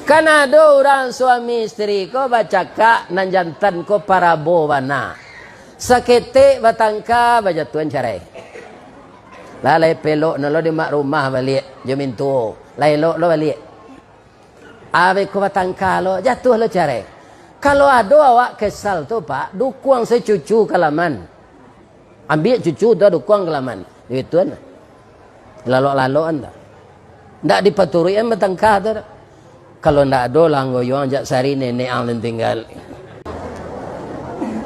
Kan ada orang suami istri ko bacaka nan jantan ko para bowana. Sakete batangka bajatuan carai. Lalai pelok nalo di mak rumah balik jamin tu. Lai lo balik. Abe ko batangka lo jatuh lo carai. Kalau ada awak kesal tu pak, dukuang secucu kalaman. Ambil cucu tu dukuang kalaman. Ituan. Lalu anda. Ndak dipaturian batangka tu. Kalau ndak ada langgo yang jak sari nenek ang tinggal.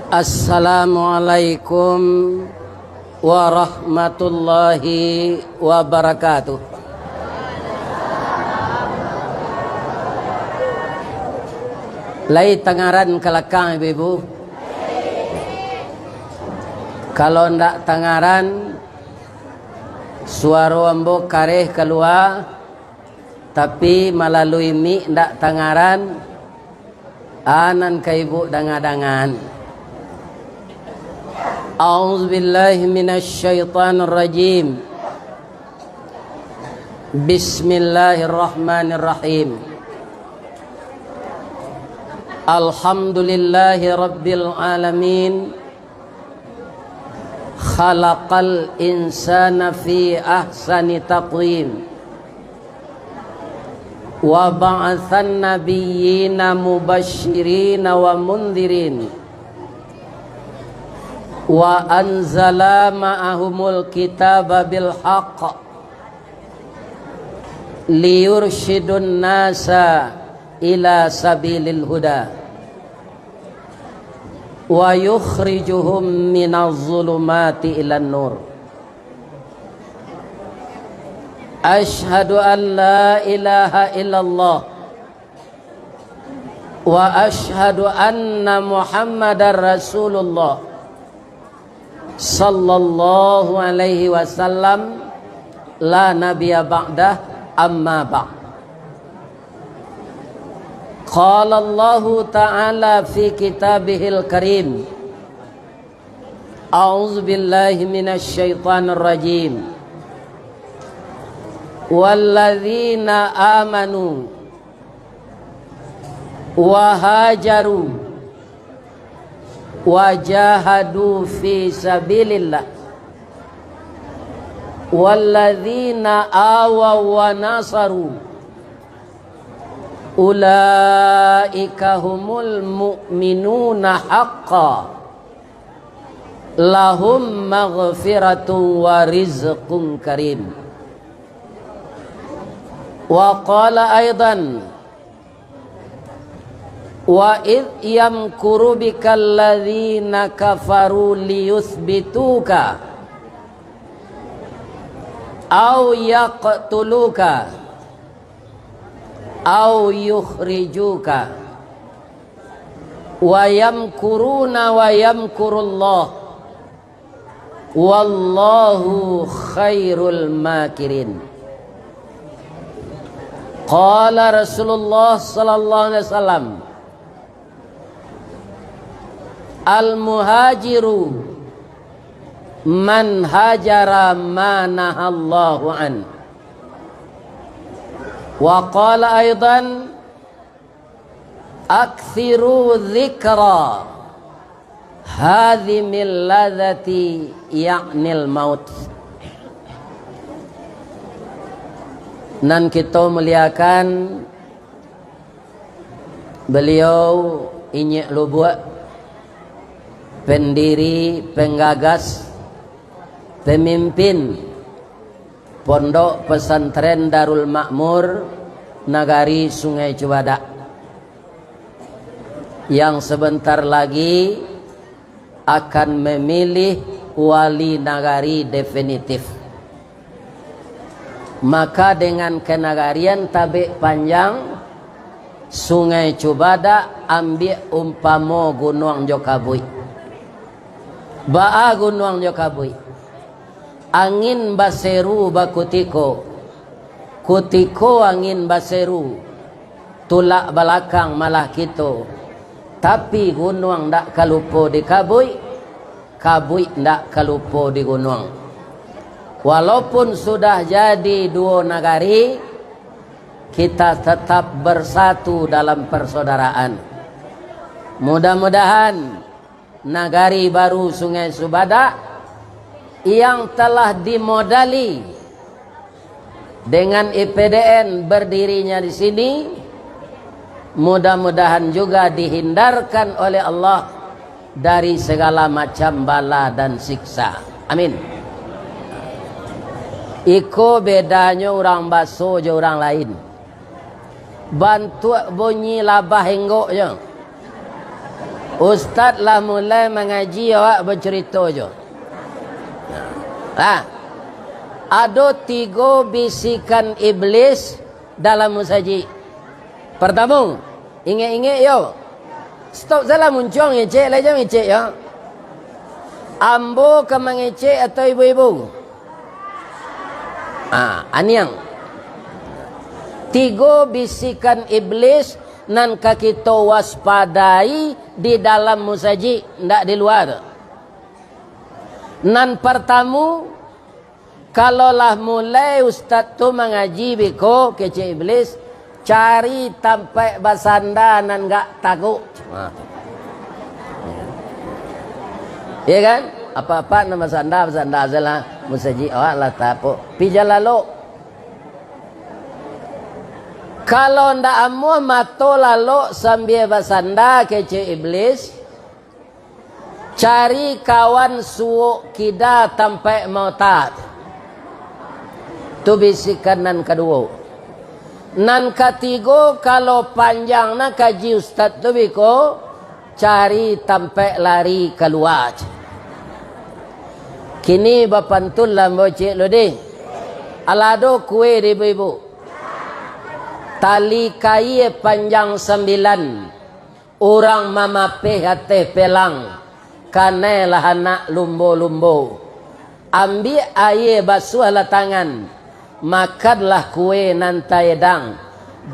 Assalamualaikum warahmatullahi wabarakatuh. Lai tangaran kelakang ibu-ibu. Kalau ndak tangaran suara ambo kareh keluar. Tapi melalui mi ndak tangaran anan ka ibu dangan-dangan. A'udzubillahi minasyaitonir rajim. Bismillahirrahmanirrahim. Alhamdulillahi rabbil alamin. Khalaqal insana fi ahsani taqwim. Wa ba'athan nabiyyina mubashshirina wa mundhirin wa anzala ma'ahumul kitaba bil haqq liyurshidun nasa ila sabilil huda wa yukhrijuhum minaz zulumati ilan nur. Ashhadu an la ilaha illallah wa ashhadu anna Muhammadar Rasulullah sallallahu alaihi wasallam la nabiyya ba'dah amma ba'd. Qala Allah ta'ala fi kitabihil karim. A'udzu billahi minasy syaithanir rajim. Walladzina amanu wa hajaru wa jahadu fi sabilillah walladzina awaw wa nasaru ulaika humul mu'minuna haqqan lahum maghfiratun wa rizqun karim. Wa qala aidan wa id yamkuru bikal ladzina kafaru liyuthbituka aw yaqtuluka aw yukhrijuka wa yamkuruna wa yamkurullah wallahu khairul makirin. Qala Rasulullah sallallahu alaihi wasallam al-muhajiru man hajara ma nahallahu an. Wa qala aidan akthiru dzikra hadhimil ladzati ya'nil maut. Nan kita muliakan beliau Inyek Lubuk, pendiri, penggagas, pemimpin Pondok Pesantren Darul Makmur Nagari Sungai Cibadak, yang sebentar lagi akan memilih wali nagari definitif. Maka dengan kenagarian tabik panjang Sungai Cibadak ambil umpamo Gunung Jokabui. Ba'a Gunung Jokabui. Angin baseru bakutiko. Kutiko angin baseru. Tulak belakang malah kita. Tapi gunung ndak kalupo di Kabui. Kabui ndak kalupo di gunung. Walaupun sudah jadi dua nagari, kita tetap bersatu dalam persaudaraan. Mudah-mudahan Nagari Baru Sungai Subada yang telah dimodali dengan IPDN berdirinya di sini, mudah-mudahan juga dihindarkan oleh Allah dari segala macam bala dan siksa. Amin. Iko bedanya orang baso je orang lain. Bantu bunyi labah henggok je. Ustaz lah mulai mengaji awak bercerita je. Ada 3 bisikan iblis dalam musajid. Pertama, ingat-ingat yo. Stop salah muncung ngecek lah je ngecek ya. Ambo ke mengecek atau ibu-ibu? Aniang. 3 bisikan iblis nan kita waspadai di dalam musajid, ndak di luar. Nan pertama, kalaulah mulai ustaz tu mengaji biko kecek iblis, cari tampai basanda nan gak takut. Ya kan? Apa-apa nama basanda salah musajid awak lah tapo. Pija lalu. Kalau ndak amu mato lalu sambil basanda kecek iblis, cari kawan suuk kida tampai mautat. Tu bisikan nan kedua. Nan ketiga, kalau panjang nak kaji ustaz tu biko, cari tampai lari keluar. Kini bapantul lah bocik lo deh. Alado kue di ibu. Tali kai panjang 9. Orang mamape hati pelang. Kanelah anak lumbo-lumbo. Ambil air basuh lah tangan. Makanlah kue nantai dang.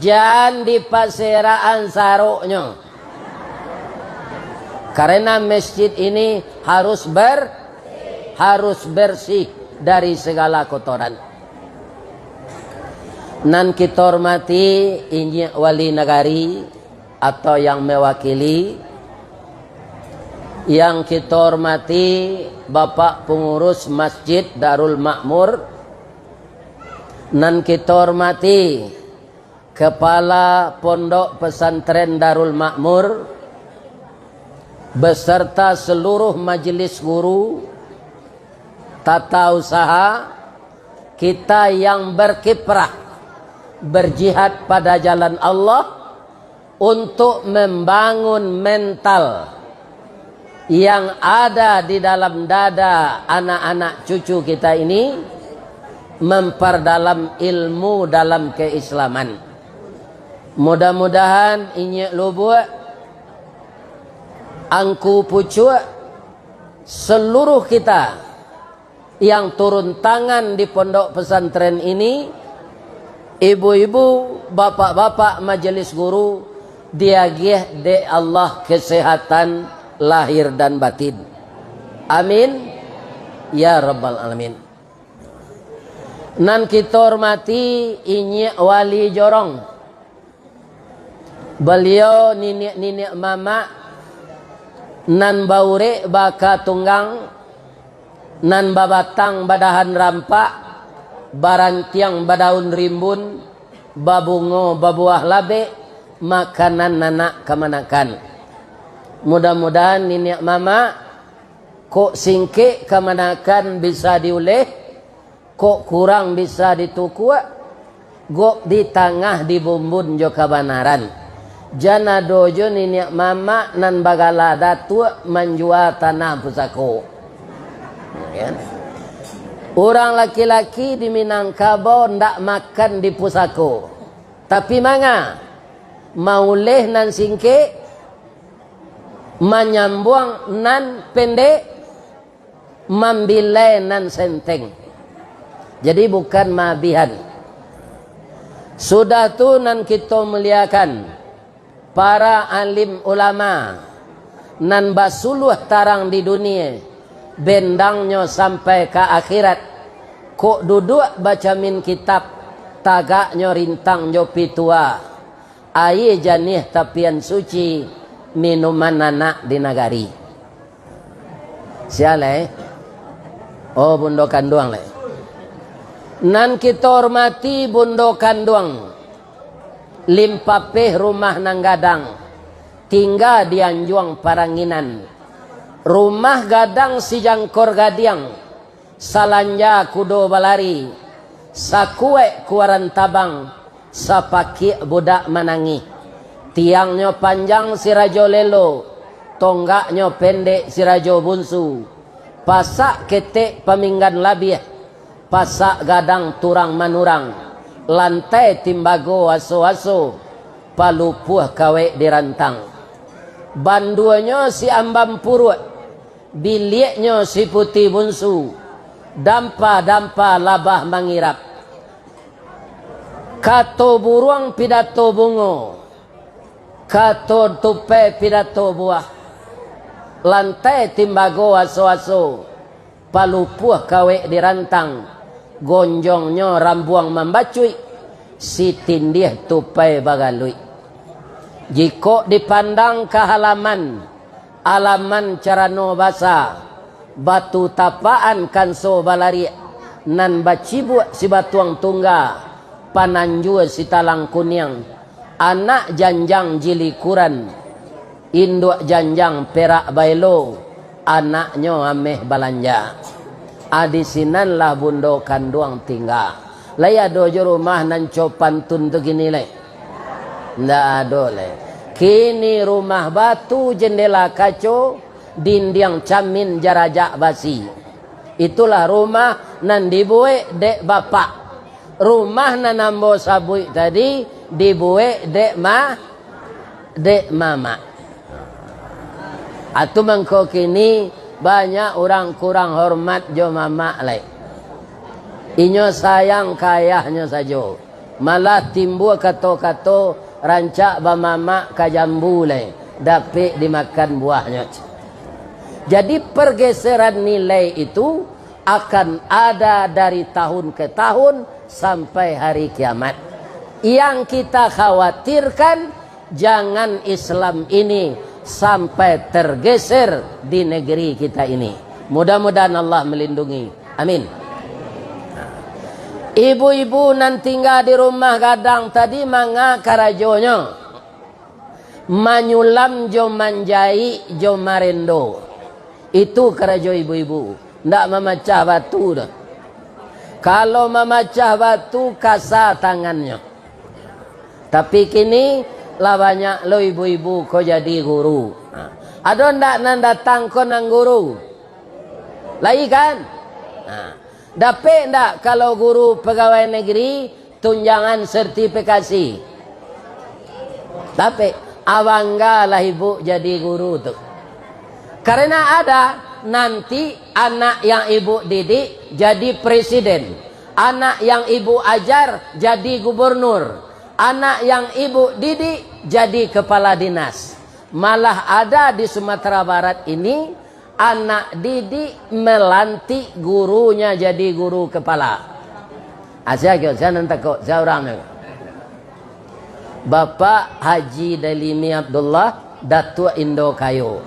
Jangan di pasiraan saruknya. Karena masjid ini harus bersih dari segala kotoran. Nan kita hormati Injil Wali Nagari atau yang mewakili, yang kita hormati Bapak Pengurus Masjid Darul Makmur, nan kita hormati Kepala Pondok Pesantren Darul Makmur beserta seluruh majelis guru, tata usaha kita yang berkiprah berjihad pada jalan Allah untuk membangun mental yang ada di dalam dada anak-anak cucu kita ini, memperdalam ilmu dalam keislaman. Mudah-mudahan inyek lubuk angku pucuk seluruh kita yang turun tangan di pondok pesantren ini, ibu-ibu, bapak-bapak majelis guru, diagih de Allah kesehatan lahir dan batin. Amin ya rabbal alamin. Nan kita hormati Inyi Wali Jorong. Beliau nenek mama nan baure baka tunggang, nan babatang badahan rampak, barantiang badaun rimbun, babungo babuah labe, makanan nanak kemanakan. Mudah-mudahan nenek mama kok singke kemanakan bisa diuleh, kok kurang bisa ditukua, gok di tengah dibumbun jo kabanaran. Jana dojo nenek mama nan bagala datua menjual tanah pusako. Ya. Orang laki-laki di Minangkabau ndak makan di pusako. Tapi manga mauleh nan singke, menyambuang nan pendek, membilai nan senteng. Jadi bukan mabihan. Sudah tu nan kita muliakan para alim ulama nan basuluh tarang di dunia, bendangnya sampai ke akhirat, kok duduk baca min kitab tagaknya rintang jo pitua, aye janih tapian suci, minuman anak di nagari. Siale, oh bundokan doang le. Nan kita hormati bundokan doang. Limpapeh rumah nang gadang, tinggal di anjuang paranginan. Rumah gadang si jangkor gadiang, salanja kudo balari, sakue kuaran tabang, sapaki budak manangi. Tiangnya panjang si rajo lelo, tonggaknya pendek si rajo bunsu. Pasak ketek paminggan labiah, pasak gadang turang manurang. Lantai timbago aso-aso, palupuh kawe dirantang. Banduanya si ambam purut, biliknya si putih bunsu, dampa-dampa labah mangirap. Kato buruang pidato bungo, kato tupe pidato buah. Lantai timbago aso-aso, palupuh kawe dirantang. Gonjongnya rambuang membacui, si tindih tupai bagalui. Jika dipandang ke halaman, alaman carano basa, batu tapaan kanso balari, nan bacibu si batuang tungga, pananjua si talang kuniang, anak janjang jilikuran, induk janjang perak bailo, anaknya ameh balanja. Adisinan lah bundo kanduang tinggal. Laya dojo rumah nan copantun tu gini le. Ndak ada le. Kini rumah batu, jendela kaco, dinding camin jarajak basi. Itulah rumah nan dibuat dek bapak. Rumah nan ambo sabui tadi dibuat dek mama. Atu mangko kini banyak orang kurang hormat jo mama lai. Inyo sayang kayahnya saja. Malah timbul kato-kato rancak ba mama kajambu lai. Dapat dimakan buahnya. Jadi pergeseran nilai itu akan ada dari tahun ke tahun sampai hari kiamat. Yang kita khawatirkan jangan Islam ini sampai tergeser di negeri kita ini. Mudah-mudahan Allah melindungi. Amin. Ibu-ibu nan tinggal di rumah gadang tadi manga karajonya. Manyulam jo manjai jo marendo. Itu karajo ibu-ibu. Ndak memecah batu dah. Kalau memecah batu kasar tangannya. Tapi kini lah banyak lo ibu-ibu kau jadi guru. Ada ndak nan datang kau nang guru? Lagi kan? Dapat ndak kalau guru pegawai negeri tunjangan sertifikasi? Dapat. Awanggalah ibu jadi guru tu. Karena ada nanti anak yang ibu didik jadi presiden. Anak yang ibu ajar jadi gubernur. Anak yang ibu didik jadi kepala dinas. Malah ada di Sumatera Barat ini anak didik melantik gurunya jadi guru kepala. Asyik saya nanti kok saya orangnya. Bapak Haji Dalimi Abdullah Datuk Indo Kayu.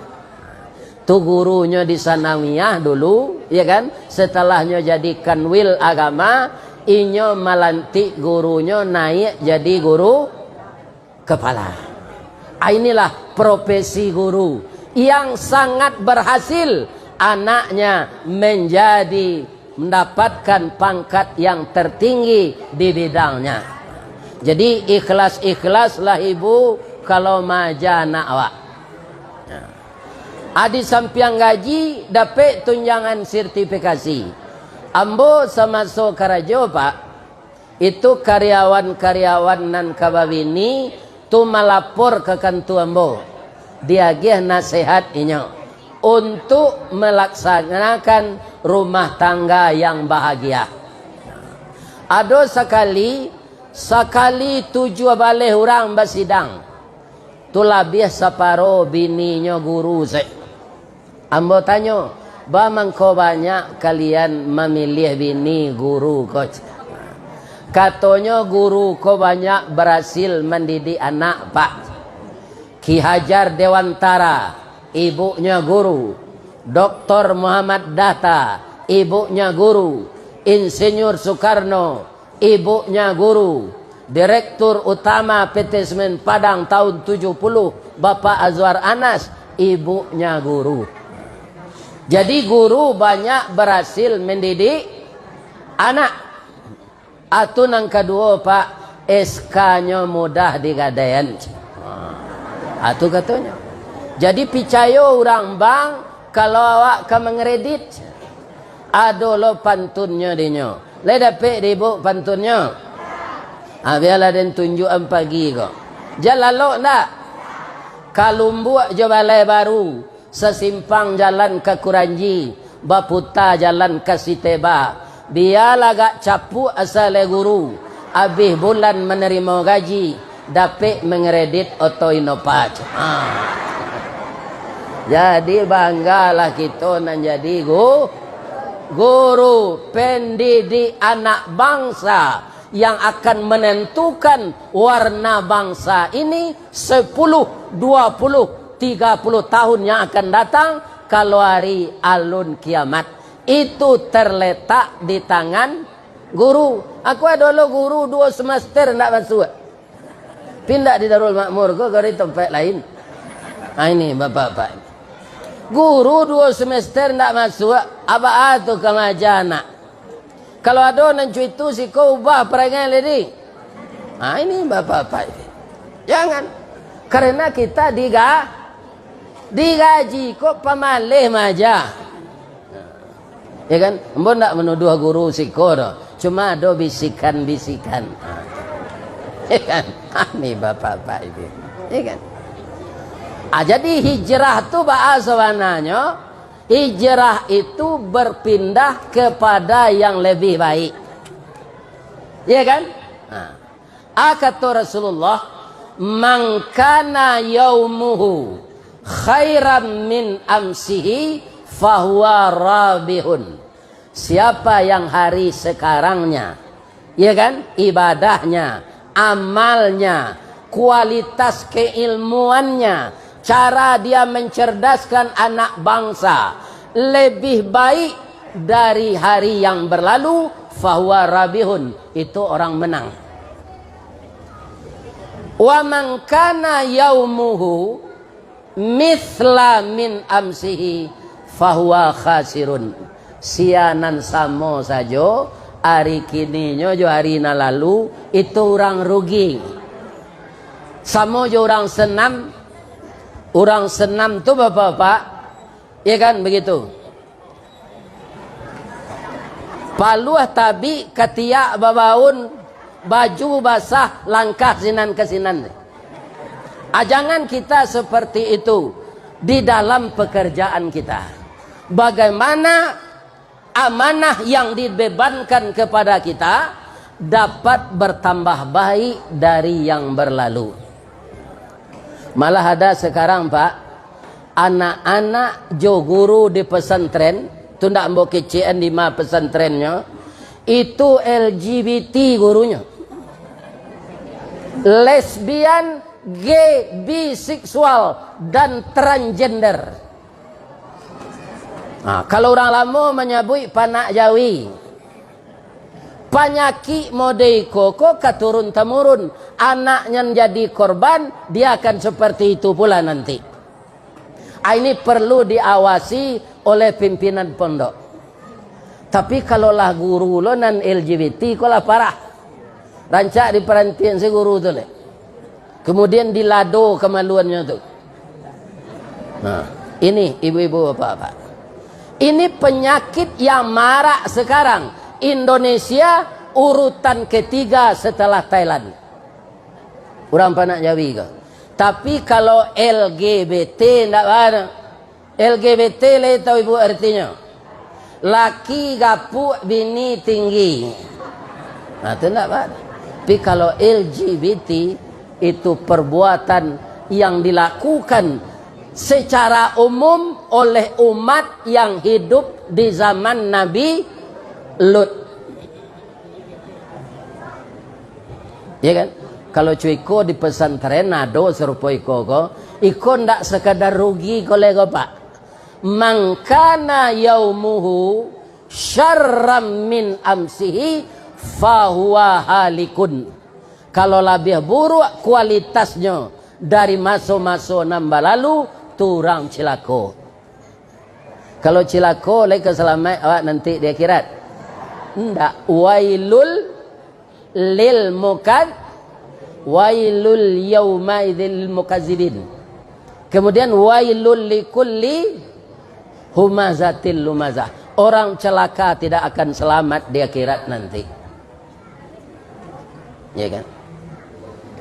Tu gurunya di Sanawiyah dulu, ya kan? Setelahnya jadi kanwil agama. Inyo melantik gurunya naik jadi guru kepala. Inilah profesi guru yang sangat berhasil. Anaknya mendapatkan pangkat yang tertinggi di bidangnya. Jadi ikhlas-ikhlaslah ibu kalau maja anak awak. Adi sampiang gaji dapat tunjangan sertifikasi. Ambo sama so karajo pak, itu karyawan-karyawan nan kababini tu melapor ke kantu ambo. Dia gih nasihat inyo untuk melaksanakan rumah tangga yang bahagia. Ada sekali 7 balik orang bersidang. Tu labih separo bininya guru se. Ambo tanya, bamang ko banyak kalian memilih bini guru coach. Katanya guru ko banyak berhasil mendidik anak, Pak. Ki Hajar Dewantara, ibunya guru. Dr. Muhammad Datta, ibunya guru. Insinyur Soekarno, ibunya guru. Direktur Utama PT Semen Padang tahun 70, Bapak Azwar Anas, ibunya guru. Jadi guru banyak berhasil mendidik anak. Atau yang kedua, Pak, SK-nya mudah digadaian. Atau katanya. Jadi percaya orang bang kalau awak ke mengredit, ada lo pantunnya dinyo. Le dapat ribu pantunnya. Biarlah dan tunjukan pagi kok. Jalan lo nak. Kalumbu je balai baru. Sesimpang jalan ke Kuranji. Baputa jalan ke Siteba. Biarlah gak capu asal guru. Habis bulan menerima gaji. Dapat mengredit auto inopat. Jadi banggalah kita nak jadi guru pendidik anak bangsa yang akan menentukan warna bangsa ini 10, 20, 30 tahun yang akan datang kalau hari alun kiamat. Itu terletak di tangan guru. Aku ada dulu guru 2 semester nak masuk. Pindah di Darul Makmur ke dari tempat lain. Ini bapak-bapak. Guru 2 semester nak masuk. Apa itu kengajar anak. Kalau ada nancu itu si kau ubah perangai lagi. Ini bapak-bapak. Jangan. Karena kita digaji kok pamalih maja. Ya kan? Mbak nak menuduh guru si kau. Cuma ada bisikan-bisikan. Ya kan? Ini bapak-bapak itu. Ya kan? Jadi hijrah itu bahasa warnanya. Hijrah itu berpindah kepada yang lebih baik. Ya kan? Kata Rasulullah, "Man kana yaumuhu khairan min amsihi fahuwa rabihun." Siapa yang hari sekarangnya, ya kan, ibadahnya, amalnya, kualitas keilmuannya, cara dia mencerdaskan anak bangsa lebih baik dari hari yang berlalu, fahuwa rabihun, itu orang menang. Wa man kana yaumuhu mithla min amsihi fahuwa khasirun. Sianan samo saja hari kininya jo hari na lalu itu orang rugi. Samo jo orang senam. Orang senam tu bapak-bapak, ya kan begitu. Paluah tabi ketiak babaun baju basah langkah sinan ke sinan. Jangan kita seperti itu di dalam pekerjaan kita. Bagaimana amanah yang dibebankan kepada kita dapat bertambah baik dari yang berlalu. Malah ada sekarang, Pak, anak-anak jo guru di pesantren, tu ndak mbok kecen di ma pesantrennya, itu LGBT gurunya. Lesbian, gay, biseksual dan transgender. Kalau orang lama menyebut panak Jawi, penyakit mode koko keturun temurun, anaknya jadi korban, dia akan seperti itu pula nanti. Ini perlu diawasi oleh pimpinan pondok. Tapi kalau lah guru lo nan LGBT kok lah parah. Rancak di perhentian si guru tu le. Kemudian dilado kemaluannya tu. Ini ibu-ibu bapak-bapak. Ini penyakit yang marak sekarang. Indonesia urutan ketiga setelah Thailand. Orang panak Jawi ke. Tapi kalau LGBT tidak ada. LGBT le tahu ibu artinya. Laki gapuk, bini tinggi. Itu tidak ada. Tapi kalau LGBT itu perbuatan yang dilakukan secara umum oleh umat yang hidup di zaman Nabi Lut. Ya kan? Kalau cuiko di pesantren nado serupa iko ko, iko ndak sekadar rugi kolego pak. Mangkana yaumuhu syarram min amsihi fahuwa halikun. Kalau lebih buruk kualitasnya dari maso-maso nambah lalu, turang cilako. Kalau cilako lagi keselamat awak nanti di akhirat. Ndak, wailul lil mukad, wailul yauma idzil mukazzibin. Kemudian wailul likulli humazatil lumazah. Orang celaka tidak akan selamat di akhirat nanti. Ya kan?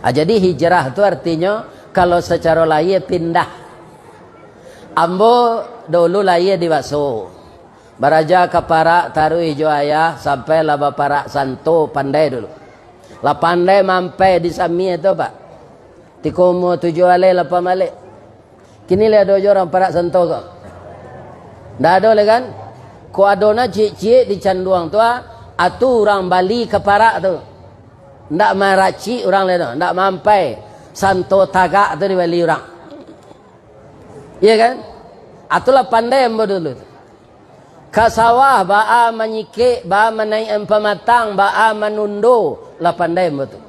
Jadi hijrah itu artinya kalau secara lahir pindah. Ambo dulu lahir di Baso. Baraja ke Parak taruh hijau ayah sampai lah Parak Santo pandai dulu. Lah pandai mampai di Sami itu pak. Tikomo tujuh alai lapa malik. Kini lihat dojo orang Parak Santo kok. Ndak ada le kan? Ko adona cik-cik di canduang tua, atu orang Bali ke Parak tu. Ndak maraci orang le tu, ndak mampai Santo Tagak tu di Bali orang. Iya kan? Atulah pandai ambo dulu. Ke sawah baa menyikik, baa menaik pematang, baa menundo, lah pandai ambo tu.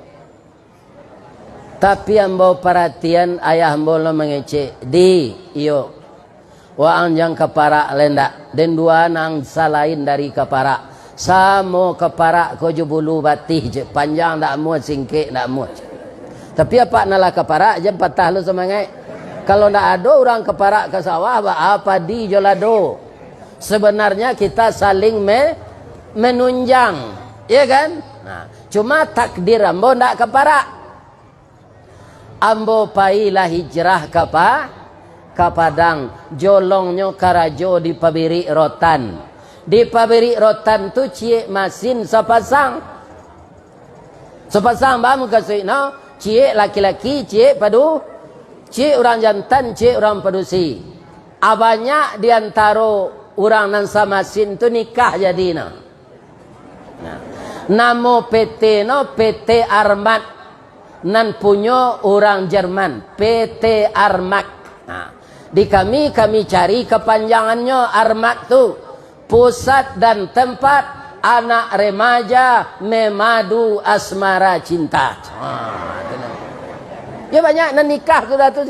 Tapi ambo perhatian ayah ambo lo mengecek di iyo. Wa anjang keparak lendak dan dua nang salain dari keparak samo keparak ko jubulu batih je panjang dak muat singkik dak muat. Tapi apa nala keparak je patah lu semangat. Kalau ndak ada orang keparak ke sawah apa di jolado. Sebenarnya kita saling menunjang, ya kan? Nah, cuma takdir ambo ndak keparak. Ambo pailah hijrah ke Padang, jolongnya karajo di pabiri rotan. Di pabiri rotan tu cie masin sepasang bamu kasih no, cie laki-laki, cie padu, cie orang jantan, cie orang padusi. Banyak diantara orang nan samasin tu nikah jadi no. Nah, namo PT no PT Armat nan punya orang Jerman, PT Armat. Nah, di kami cari kepanjangannya Armat tu pusat dan tempat anak remaja memadu asmara cinta. Ya banyak nan nikah tu dah tu.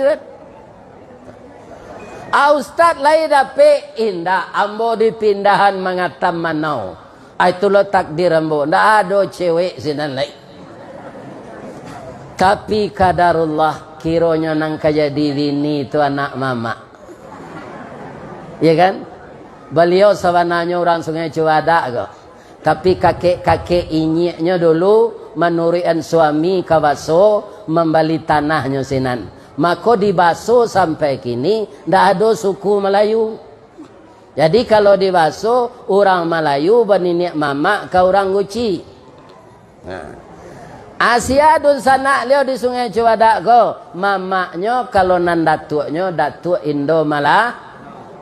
Ustaz lain dapat indah ambo dipindahan mengatam manau. Itulah takdir ambo. Ndak ada cewek sinan lain. Tapi kadarullah kironya nang kajadi bini itu anak mama. Ya kan? Beliau sebenarnya orang Sungai Cibadak kok. Tapi kakek-kakek inyeknya dulu menurian suami ke Baso membali tanahnya sinan. Maka di Baso sampai kini ndak ada suku Melayu. Jadi kalau di Baso orang Melayu berninik mama ke orang Guci. Nah. Asia dun sana leo di Sungai Cibadak ko mamaknya kalau nan datuknya datuk Indo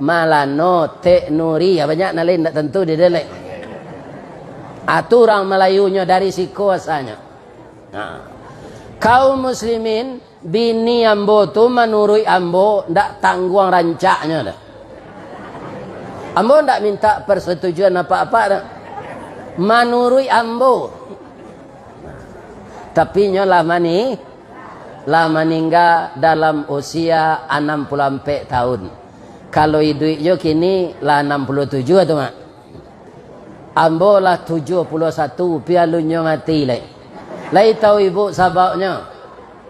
Malano Tek Nuri ya banyak nalin tak tentu di delek. Orang Melayunya dari siku asalnya. Nah. Kaum muslimin bini ambo tu menurut ambo ndak tanggung rancaknya dah. Ambo ndak minta persetujuan apa-apa dah. Menurut ambo. Tapi nyolah meninggal dalam usia 64 tahun. Kalau hidupnya kini lah 67 tu mak. Ambo lah 71 pialunnya mati lai. Lai tahu ibu sababnya.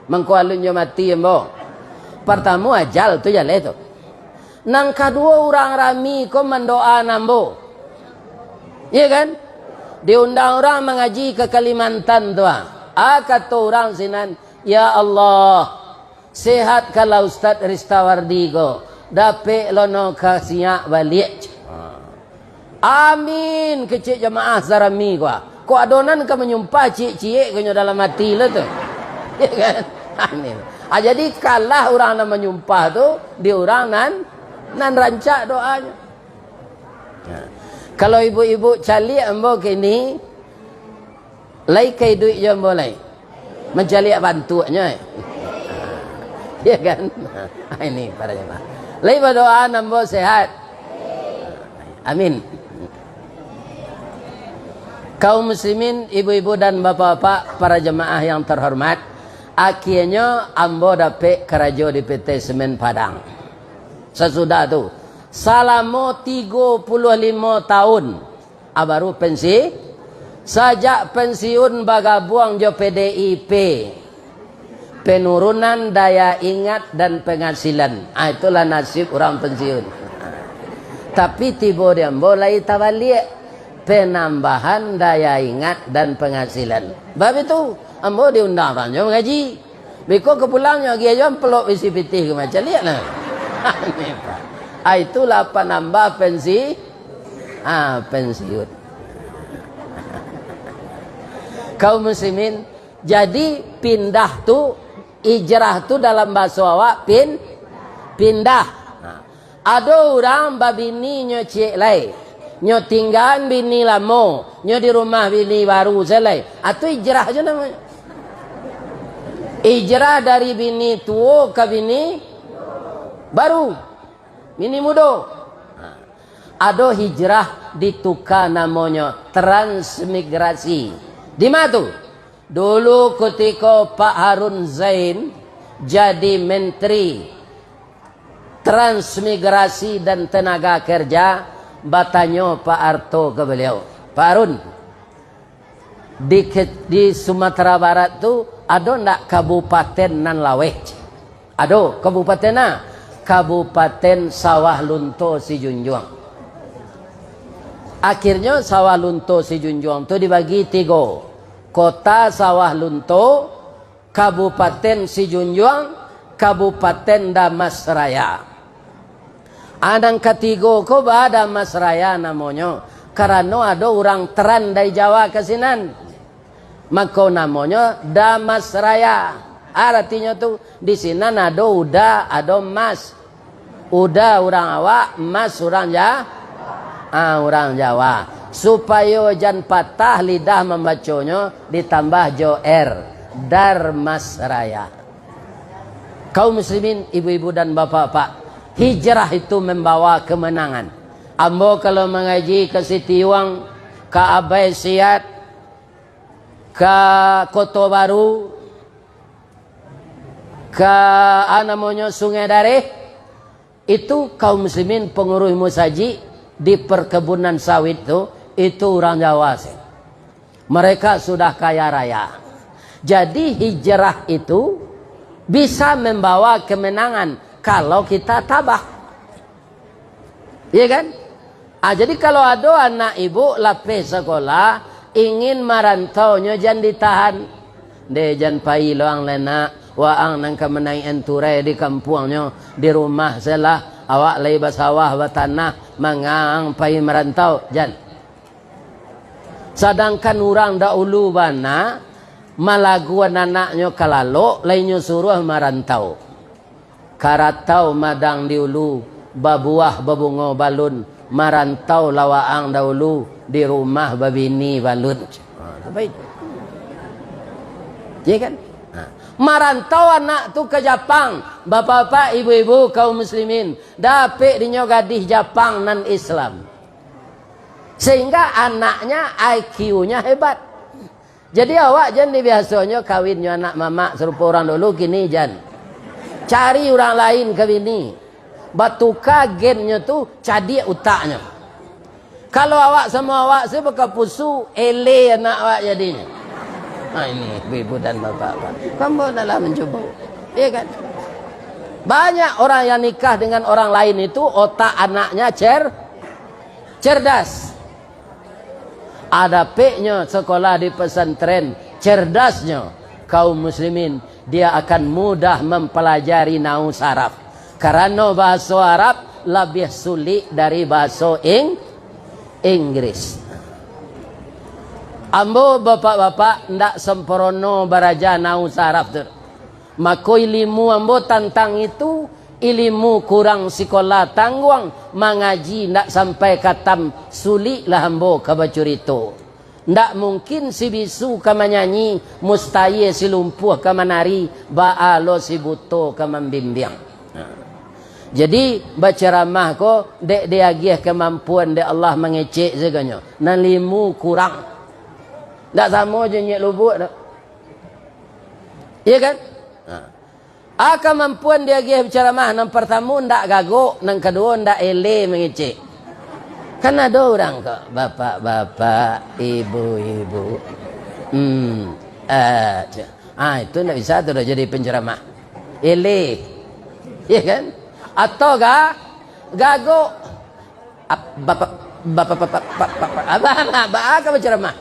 Mengkualunnya mati ambo. Pertama ajal tu jale tu. Nang kedua orang rami ko mendoa ambo. Iya kan? Diundang orang mengaji ke Kalimantan tu ah. Kata orang sinan, ya Allah, sehat kalau Ustaz Ristawardi go, dapat lono kasih balik. Amin, kecik jemaah zarami gua. Ko adonan ka menyumpah cik-cik kanya dalam hati lah tu. Ya kan? Amin. Jadi kalah orang nan menyumpah tu, di orang nan rancak doanya. Kalau ibu-ibu cali ambo kini lai kai duit je boleh. Mencari bantunya. Ya kan? Ini para jemaah. Lagi berdoa nambah sehat. Amin. Kaum muslimin, ibu-ibu dan bapak-bapak, para jemaah yang terhormat, akhirnya ambo dapat kerja di PT Semen Padang. Sesudah tu, selama 35 tahun, baru pensi. Sejak pensiun bagabung jo PDIP, penurunan daya ingat dan penghasilan. Itulah nasib orang pensiun. Tapi tiba dia mulai tabalik, penambahan daya ingat dan penghasilan. Bab itu, ambo diundang ranjo mengaji. Biko kepulangnya dia jam pelok isi pitih ke macam lihatlah. Itulah penambah pensi. Pensiun. Kaum muslimin, jadi pindah tu, hijrah tu dalam bahasa awak pindah. Ada orang babini nyo cik lai, nyo tinggalan bini lama, nyo di rumah bini baru selai. Itu hijrah aja namanya. Hijrah dari bini tua ke bini baru, bini muda. Ada hijrah ditukar namanya transmigrasi. Di mana tu? Dulu ketika Pak Harun Zain jadi menteri transmigrasi dan tenaga kerja, bertanya Pak Harto ke beliau, Pak Harun, di Sumatera Barat tu ada ndak kabupaten nan laweh? Ada. Kabupaten na? Kabupaten Sawah Lunto Sijunjuang. Akhirnya Sawah Lunto Sijunjuang tu dibagi 3. Kota Sawah Lunto, Kabupaten Sijunjuang, Kabupaten Damasraya. Adang ketiga ko ba Damasraya namanya, karena ada orang teran dari Jawa ke sinan. Maka namanya Damasraya. Artinya tu di sini ada uda, ada emas. Uda orang awak, emas orang orang Jawa. Supaya jan patah lidah membacanya, ditambah jo Darmasraya. Kaum muslimin, ibu-ibu dan bapak-bapak, hijrah itu membawa kemenangan. Ambo kalau mengaji ke Sitiwang, ke Abai Siat, ke Kota Baru, ke namanya Sungai Dareh, itu kaum muslimin pengurus musaji di perkebunan sawit itu orang Jawa sih. Mereka sudah kaya raya. Jadi hijrah itu bisa membawa kemenangan kalau kita tabah. Iya kan? Jadi kalau ada anak ibu lapis sekolah ingin merantau jangan ditahan. De jangan pai loang lena waang nang kemenai enturai di kampungnya di rumah selah awak lay basawah batanah mangang pai merantau jangan. Sedangkan orang dahulu bana malaguan anaknya kalalo lainnya suruh merantau. Karatau madang diulu babuah babungo balun marantau lawaang dahulu di rumah babini balun. Baik. Ya kan? Marantau anak tu ke Jepang. Bapak-bapak, ibu-ibu kaum muslimin dapat dinyo gadih Jepang nan Islam. Sehingga anaknya IQ-nya hebat. Jadi awak jangan biasanya kawinnya anak mama serupa orang dulu kini jangan. Cari orang lain kawini. Batuka gennya tu cadi utaknya. Kalau awak sama awak saya berkapusu ele anak awak jadinya. Nah ini ibu dan bapak-bapak. Kamu adalah mencoba. Iya kan? Banyak orang yang nikah dengan orang lain itu otak anaknya cerdas. Ada P-nya sekolah di pesantren, cerdasnya kaum muslimin, dia akan mudah mempelajari nahwu saraf. Karena bahasa Arab lebih sulit dari bahasa Inggris. Ambo bapak-bapak ndak sempurna baraja nahwu saraf tu. Maka ilmu ambo tentang itu ilmu kurang sekolah tangguang mengaji ndak sampai katam sulit lah ambo kabaca itu. Ndak mungkin si bisu ka menyanyi, mustahil si lumpuh ka menari, baalo si buto ka membimbing. Jadi berceramah ko dek dia agih kemampuan dek Allah mengecek seganya. Nan limu kurang. Ndak sama je nyek lubuk dak. Iya kan? Kemampuan dia agih berceramah nan pertama ndak gagok, nan kedua ndak ele mengecek. Kan ada orang kok, bapak-bapak, ibu-ibu. Itu ndak bisa tuh jadi penceramah. Ele. Iya kan? Atau gago bapak apa berceramah.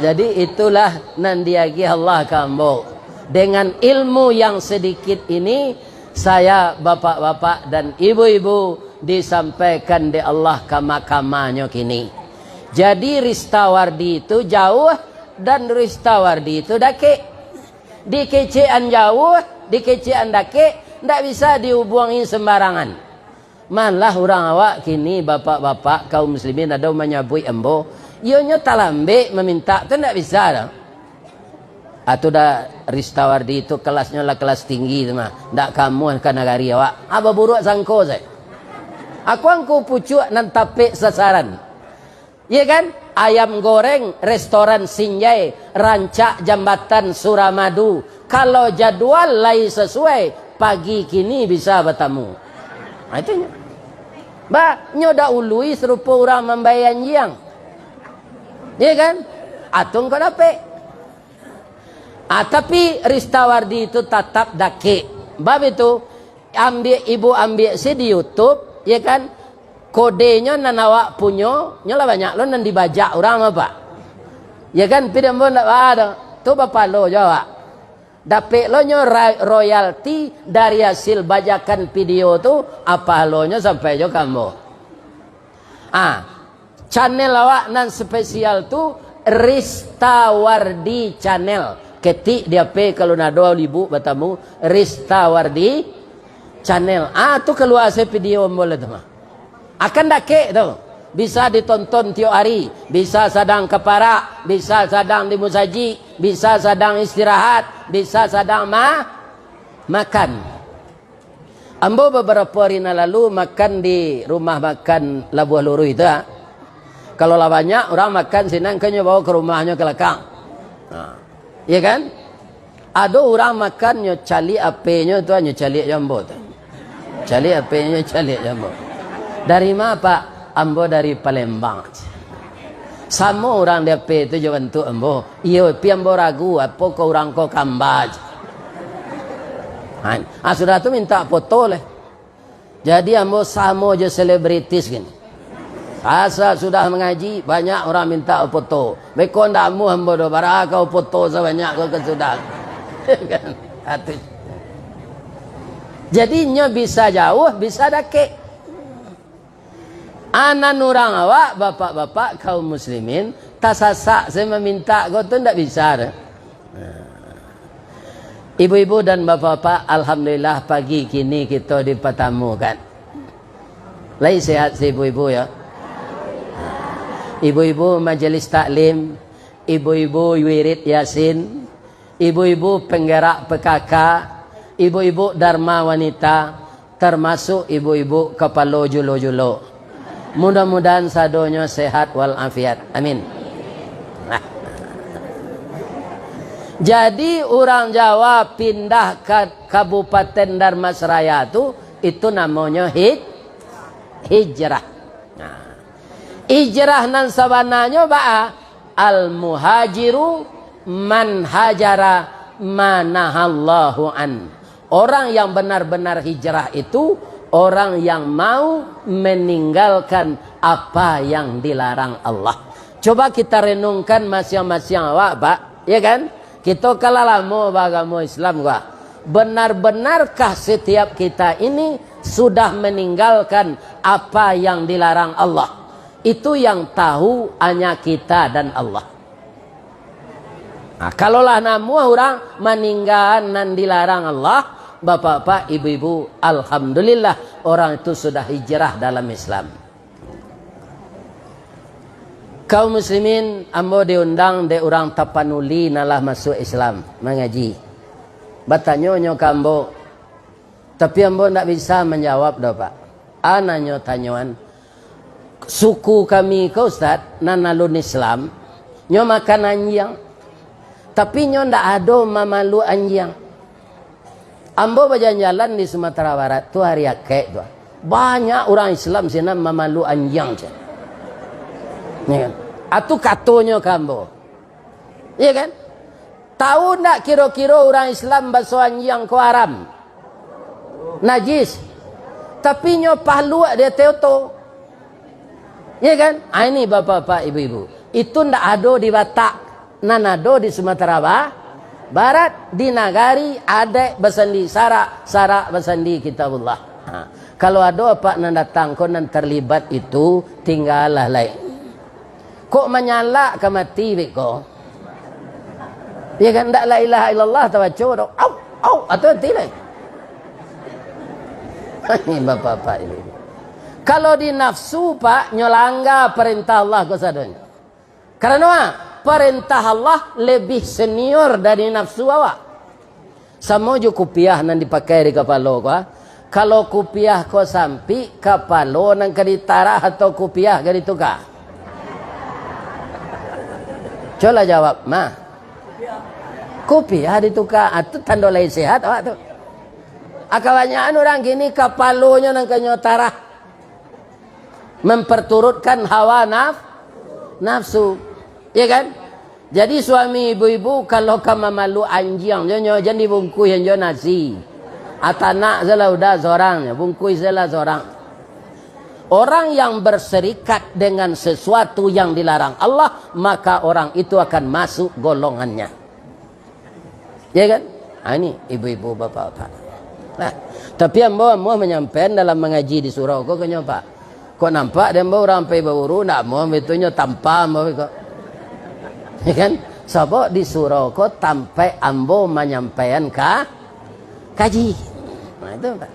Jadi itulah nandiagi Allah kambo. Dengan ilmu yang sedikit ini, saya bapak-bapak dan ibu-ibu disampaikan di Allah kama-kamanya kini. Jadi Ristawardi itu jauh dan Ristawardi itu dake. Di kecean jauh, di kecean dake, ndak bisa dihubungi sembarangan. Malah orang awak kini bapak-bapak kaum muslimin ada menyabui embo, ionya talambe meminta tu ndak bisa dah. Atau dah Ristawardi itu kelasnya lah kelas tinggi tu mah. Ndak kamu kan negari awak. Apa buruk sangko saya. Aku angku pucuk nan tapik sasaran. Iya kan? Ayam goreng restoran Sinjai, rancak jambatan Suramadu. Kalau jadwal lain sesuai, pagi kini bisa bertemu. Itunya. Nyoda ului serupa orang membayar jiang. Iya kan? Atung kau dapat. Tapi Ristawardi itu tetap dake. Bab itu ibu ambil si di YouTube, ya kan? Kodenya nan awak punya, nyola banyak lo nan dibajak orang apa? Ya kan? Pidam pun tak ada. Tu bapa lo jawab. Dapat lo nyo royalti dari hasil bajakan video tu, apa lo nyo sampai jo kamu. Channel awak nan spesial tu Ristawardi channel. Ketik dia pe kalau nak 2,000 bertemu Ristawardi channel. Tu keluar saya video boleh tu mah. Akan dake tu. Bisa ditonton tiap hari, bisa sedang keparak, bisa sedang di musaji, bisa sedang istirahat, bisa sedang makan. Ambo beberapa hari lalu makan di rumah makan Labuah Luru itu. Kalau lah banyak orang makan sinang kan bawa ke rumahnya ke lekang. Iya kan? Ada orang makan nyo cali apenya tu nyo cali jambo tu. Cali apenya cali jambo. Dari mana Pak? Ambo dari Palembang. Sama orang DP itu jawan tu ambo. Iyo pi ambo ragu apa kau orang kau kambaj. Sudah tu minta foto leh. Jadi ambo sama je selebritis gini. Asa sudah mengaji banyak orang minta foto. Bekon dak mu ambo do bara kau foto sebanyak kau kesudah. Jadinya bisa jauh, bisa dake. Anak orang awak, bapak-bapak kaum muslimin, tasasak saya meminta kau tu tidak bisa. Ibu-ibu dan bapak-bapak, alhamdulillah pagi kini kita dipertemukan. Lagi sehat si ibu-ibu ya. Ibu-ibu majelis taklim, ibu-ibu wirid yasin, ibu-ibu penggerak PKK, ibu-ibu dharma wanita, termasuk ibu-ibu kepala julo-julo. Mudah-mudahan sadonya sehat walafiat. Amin. Jadi orang Jawa pindah ke Kabupaten Dharmasraya itu namanya hijrah. Hijrah nan sabananya al-muhajiru man hajara manahallahu an. Orang yang benar-benar hijrah itu orang yang mau meninggalkan apa yang dilarang Allah. Coba kita renungkan masing-masing awak, Pak. Ya kan? Kita kalau lama agama Islam gua. Benar-benarkah setiap kita ini sudah meninggalkan apa yang dilarang Allah? Itu yang tahu hanya kita dan Allah. Kalaulah namu orang meninggalkan yang dilarang Allah, bapak-bapak, ibu-ibu, alhamdulillah orang itu sudah hijrah dalam Islam. Kaum muslimin, ambo diundang de orang Tapanuli nalah masuk Islam mengaji. Batanyonyo kambo. Tapi ambo ndak bisa menjawab dah pak. Ananyo tanyuan. Suku kami ke Ustaz nanalun Islam nyo makan anjing. Tapi nyo ndak ada mamalu anjing. Ambo berjalan-jalan di Sumatera Barat tu hari akek tu. Banyak orang Islam sini mamalu anjing je. Ya kan? Atu katonyo kambo. Iya kan? Tahu ndak kira-kira orang Islam basuh anjing ko haram? Najis. Tapi nyo pahlu dia teoto. Iya kan? Ini bapak-bapak, ibu-ibu. Itu ndak ada di Batak. Nan ada di Sumatera Barat. Di Nagari ada basandi sara basandi kitabullah. Kalau ada apa nan datang ko nan terlibat itu tinggallah lain. Kok menyala ke mati beko? Ya kan ndak la ilaha illallah tawacu dok. Au atau tidak. Ini bapak-bapak ini. Kalau di nafsu pak nyolangga perintah Allah ko sadonyo. Karena perintah Allah lebih senior dari nafsu awak. Samo jo kupiah nan dipakai di kepala ko. Kalau kupiah ko sampi kepala nan kaditara atau kupiah ka ditukar. Coba jawab, mah. Kupiah ditukar, itu tanda lain sehat awak tu. Akabanyakan orang gini kapalonya nang kanyotara memperturutkan hawa nafsu, ya kan? Jadi suami ibu-ibu kalau kamu malu anjing, jangan dibungkus yang nasi. Atanak salah udah seorang, bungkus salah seorang. Orang yang berserikat dengan sesuatu yang dilarang Allah, maka orang itu akan masuk golongannya. Ya kan? Ini ibu-ibu bapak-bapak. Nah, tapi ambo menyampaikan dalam mengaji di surau kok kenapa? Kok nampak dia ambo orang pai bauru nak mau betunya tanpa ambo kok. Ya kan? Sebab di surau kok tampai ambo menyampaikan kaji. Nah, itu Pak.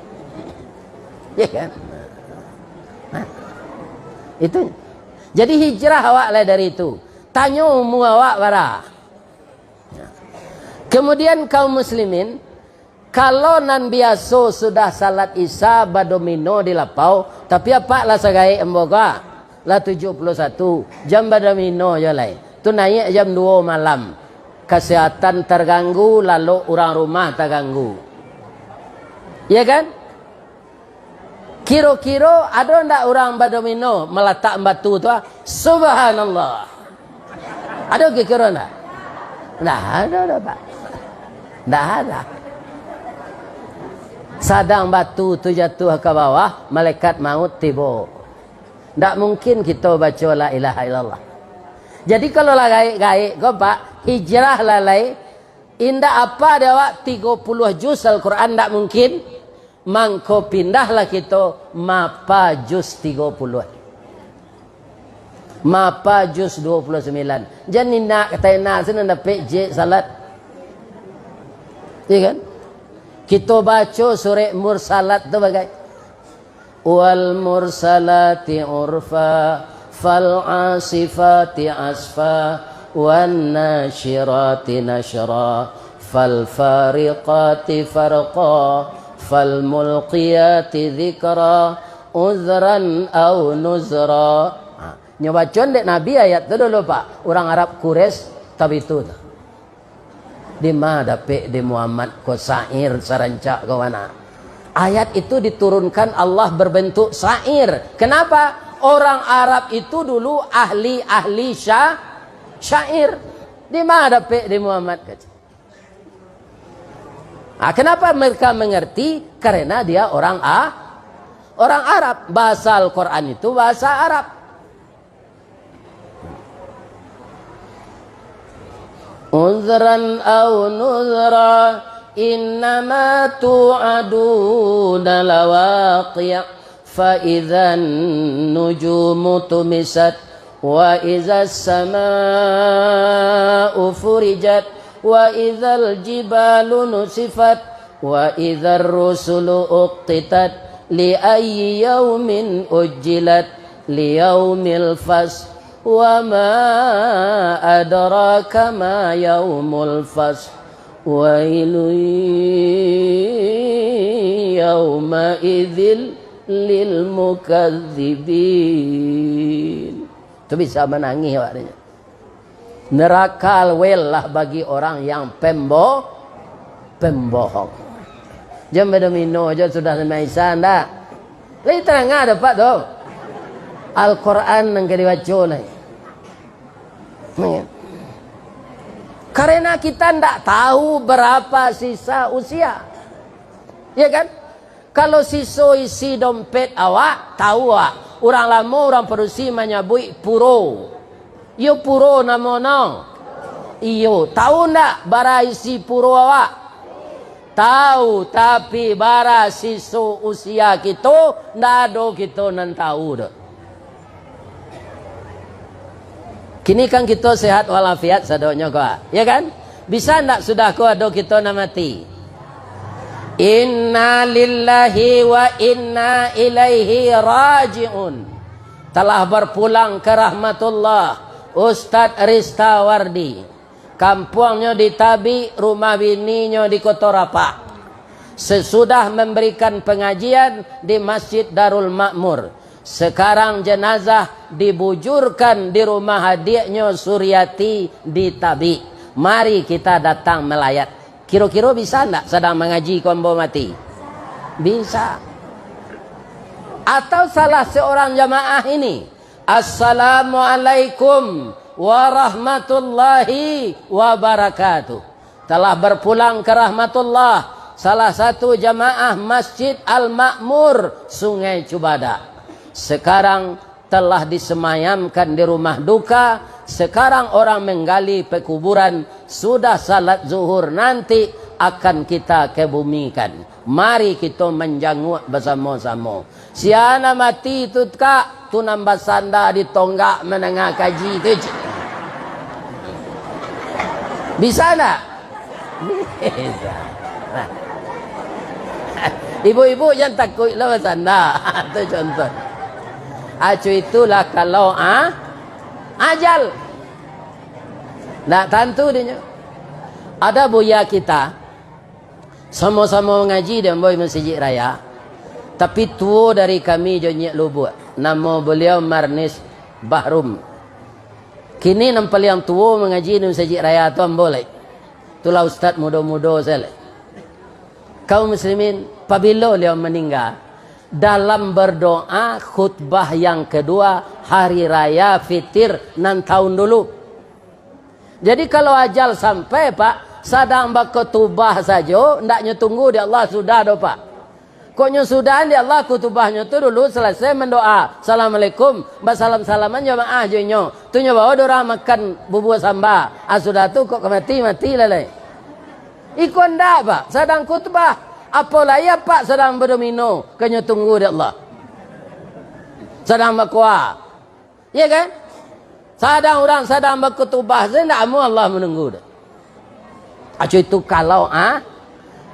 Ya kan? Nah, itu. Jadi hijrah awak lah dari itu. Tanya umur awak bara. Kemudian kaum muslimin, kalau nan biasa sudah salat isya badomino di lapau, tapi apa lah sagai emboga lah 71 jam badomino je lain. Tu naik jam 2 malam. Kesehatan terganggu lalu orang rumah terganggu. Ya kan? Kira-kira ada ndak orang badomino meletak batu tu? Subhanallah. Ada kira-kira ndak? Ndak ada Pak. Ndak ada. Sadang batu tu jatuh ke bawah, malaikat maut tiba. Ndak mungkin kita baca la ilaha illallah. Jadi kalau lah gaik-gaik kau Pak, hijrah lalai indah apa dia awak 30 juz Al-Quran ndak mungkin. Mangko pindahlah kita mapa juz 30. Mapa juz 29. Jangan nak kata nak sana dapat je salat. Ya kan? Kita baca surah Mursalat tu bagai wal mursalati urfa fal asifati asfa wan nashirati nashra fal fariqati farqa fal mulqiyati dzikra uzran aw nuzra. Nyobacon dek Nabi ayat tu dulu Pak. Orang Arab Quraisy tapi itu. Di mana dapat di Muhammad ko sair sarancak ke mana? Ayat itu diturunkan Allah berbentuk sair. Kenapa? Orang Arab itu dulu ahli syair. Di mana dapat di Muhammad? Kenapa mereka mengerti? Karena dia orang Arab. Bahasa Al-Quran itu bahasa Arab. Uzran aw nuzra innama tu'aduna lawaqi' fa idzan nujumu tumisat wa idzas samaa'u furijat wa idzal jibalu nusifat wa idzar rusulu uqtitat li ayyi yaumin ujjilat li yaumil fasl wa ma adraka ma yaumul fasl wailun yawma idzil lil mukadzibin. Itu bisa menangis waktunya. Neraka wel lah bagi orang yang pembohong. Jam berdomino aja sudah semaisan dah. Lagi terang ada pak tu. Al-Quran yang dibaca ni. Karena kita tidak tahu berapa sisa usia. Ya kan? Kalau sisa isi dompet awak, tahu awak. Orang lama orang produksi menyebut puro. Iyo puro nama-nama. Iyo, tahu ndak bara isi puro awak? Tahu, tapi bara sisa usia kita ndak ada kita nan tahu dah. Kini kan kita sehat walafiat sadonya kau, ya kan? Bisa ndak sudah kau ada kita nak mati? Inna lillahi wa inna ilaihi raji'un. Telah berpulang ke rahmatullah Ustaz Ristawardi. Kampungnya di Tabi, rumah bininya di Kota Rapak. Sesudah memberikan pengajian di Masjid Darul Makmur, sekarang jenazah dibujurkan di rumah adiknya Suryati di Tabi. Mari kita datang melayat. Kira-kira bisa enggak sedang mengaji kombo mati? Bisa. Atau salah seorang jamaah ini, Assalamualaikum warahmatullahi wabarakatuh. Telah berpulang ke rahmatullah salah satu jamaah Masjid Al-Makmur Sungai Cubada. Sekarang telah disemayamkan di rumah duka. Sekarang orang menggali pekuburan. Sudah salat zuhur, nanti akan kita kebumikan. Mari kita menjanguk bersama-sama. Siana mati tu kak, tu nambah sanda di tonggak menengah kaji tu. Bisa tak? Bisa. Ibu-ibu jangan takutlah bersanda. Itu contoh. Acu itulah kalau ajal. Tak tentu dia. Ada buaya kita sama-sama mengaji dan boy masjid raya. Tapi tua dari kami jonyak lubuk. Nama beliau Marnis Bahrum. Kini nampak yang tua mengaji di masjid raya tu boleh. Itulah ustaz muda-muda saya. Kaum muslimin, apabila beliau meninggal, dalam berdoa khutbah yang kedua hari raya fitir 6 tahun dulu. Jadi kalau ajal sampai pak, sedang berkutubah saja, ndaknya tunggu di Allah sudah do pak. Koknya sudah di Allah kutubahnya tu dulu selesai mendoa. Assalamualaikum, salam-salaman jamaah jonyo. Tu nyo bawa dorang makan bubur sambal. Sudah tu kok mati lelai. Ikon ndak pak, sedang kutubah. Apalah ya pak sedang berdomino, koknya tunggu di Allah. Sedang berkuah. Ya kan? Sedang orang sedang berkutubah, tidak mau Allah menunggu. Acu itu kalau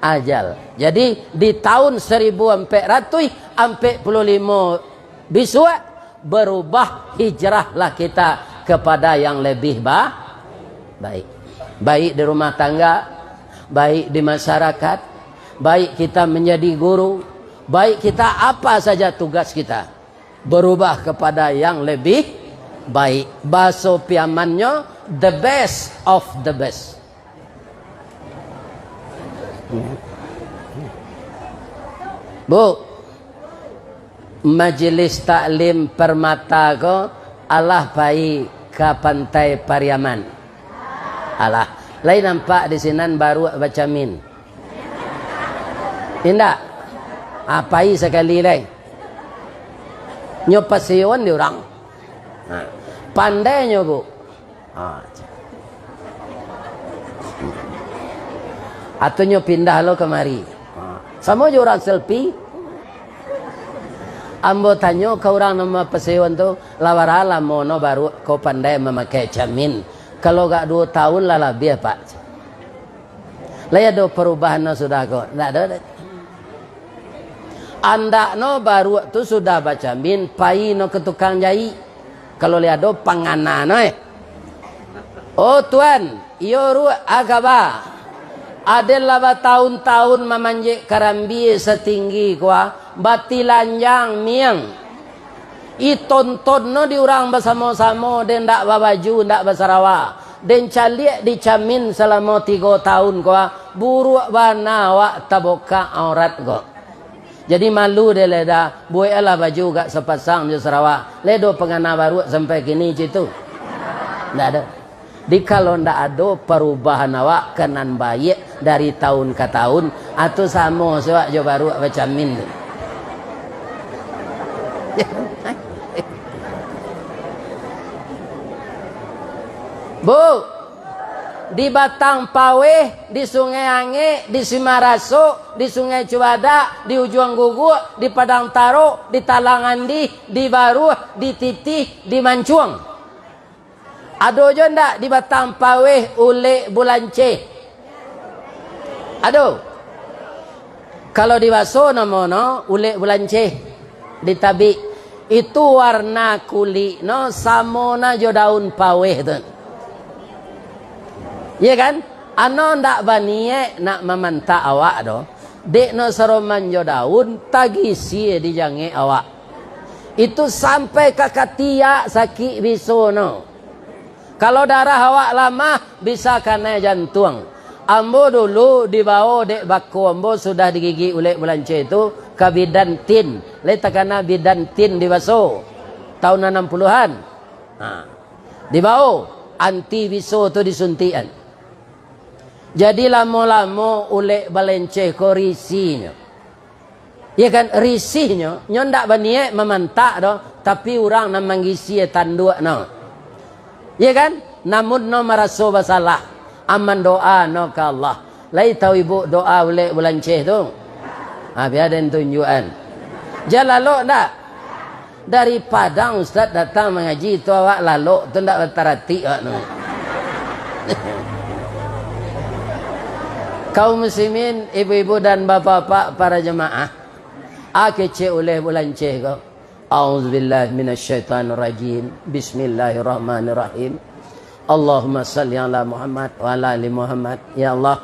ajal. Jadi di tahun 1445 biswa berubah, hijrahlah kita kepada yang lebih baik. Baik di rumah tangga, baik di masyarakat, baik kita menjadi guru, baik kita apa saja tugas kita. Berubah kepada yang lebih baik. Bahasa piamannya the best of the best. Bu, majelis taklim Permata ko Allah pai ke pantai Pariaman. Allah, lain nampak di sini baru baca min. Indah, apai sekali lagi. Nyopasion di orang. Pandainya bu. Atau nyo pindah lo kemari. Sama je orang selfie. Ambo tanyo ke orang nama pesewan tu, lawarala mono baru kau pandai memakai jamin. Kalau gak 2 tahun lah lebih pak. Laya do perubahan no sudah kau. Tak ada. Anda no baru tu sudah baca min, pai no ke tukang jahit. Kalau lihat do pangana no oh tuan, iyo ru agaba. Adalah bertahun-tahun memanjik karambi setinggi kuah, batilanjang miang. Itonton no diurang bersama-sama dan ndak babaju ndak bersarawa. Dan caliak dicamin selama 3 tahun kuah, buruk bana wak taboka aurat kok. Jadi malu dia leda, buai ala baju gak sepasang di Sarawak. Ledo pengana baru sampai kini situ. Ndak ada. Di kalau ndak ada perubahan awak kenan baik dari tahun ke tahun atau sama sewak jo baru bacamin. Bu, di Batang Paweh, di Sungai Ange, di Simaraso, di Sungai Cuada, di Ujung Gugu, di Padang Taro, di Talangandi, di Baru, di Titih, di Mancuang. Ada je ndak di Batang Paweh ule bulance? Ada. Kalau di Baso namono ule bulance di tabi itu warna kulit no samona jo daun paweh tu. Ya kan? Ano ndak banie nak memanta awak do. Dek no seroman jo daun tagisi di jange awak. Itu sampai kakatia sakit biso no. Kalau darah awak lama bisa kena jantung. Ambo dulu dibawa dek bako ambo sudah digigi oleh bulance itu ke bidan tin. Letak kena bidan tin di Baso tahun 60-an. Nah, dibawa anti biso tu disuntian. Jadi lama-lama oleh balance ko risinya. Ya kan risihnya nyo ndak baniek memantak do, tapi orang nak manggisi tanduk no. Ya kan? Namun no merasa bersalah. Aman doa no ke Allah. Lai tahu ibu doa oleh bulance tu. Biar ada tunjukan. Jalalok tak? Dari Padang Ustaz datang mengaji tu awak lalok tu tak bertarati no. Kaum muslimin, ibu-ibu dan bapa-bapa para jemaah, kece oleh bulance kau. A'udzubillahi minasyaitonirrajim. Bismillahirrahmanirrahim. Allahumma salli ala Muhammad wa ala ali Muhammad. Ya Allah,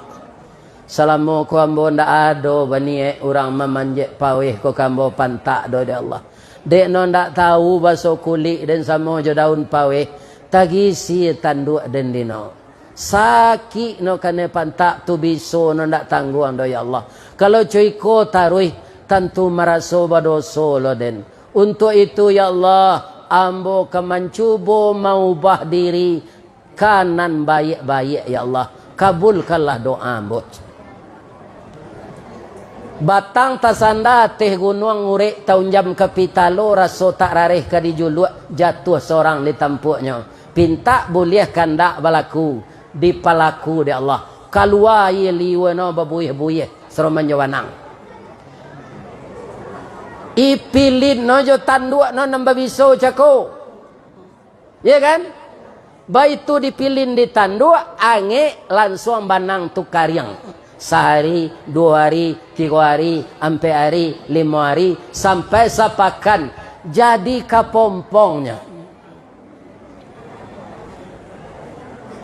salamu ku ambo ndak ado bani orang memanjek paweh ko kambo pantak do ya Allah. Dek no ndak tahu baso kulit dan samo jo daun paweh tagisi tanduk den dino. Sakit no kane pantak tu biso no ndak tangguang do ya Allah. Kalau cuy ko taruh tentu meraso badoso lo den. Untuk itu ya Allah, ambo kemancubo maubah diri kanan baik-baik ya Allah. Kabulkanlah doa ambo. Batang tasanda teh gunung ngurek tahun jam kapitalo raso tak rareh ka dijuluk jatuh seorang di tampuknya. Pinta boleh kandak balaku di palaku ya Allah. Kalua ye liweno babuih-buih seroman jawanang. Ipilin no jo tanduk no nambah biso cako. Ya kan? Baik itu dipilin di tanduk ange langsung banang tukariang. Sehari, 2 hari, 3 hari, 4 hari, 5 hari sampai sepakan jadi kapompongnya.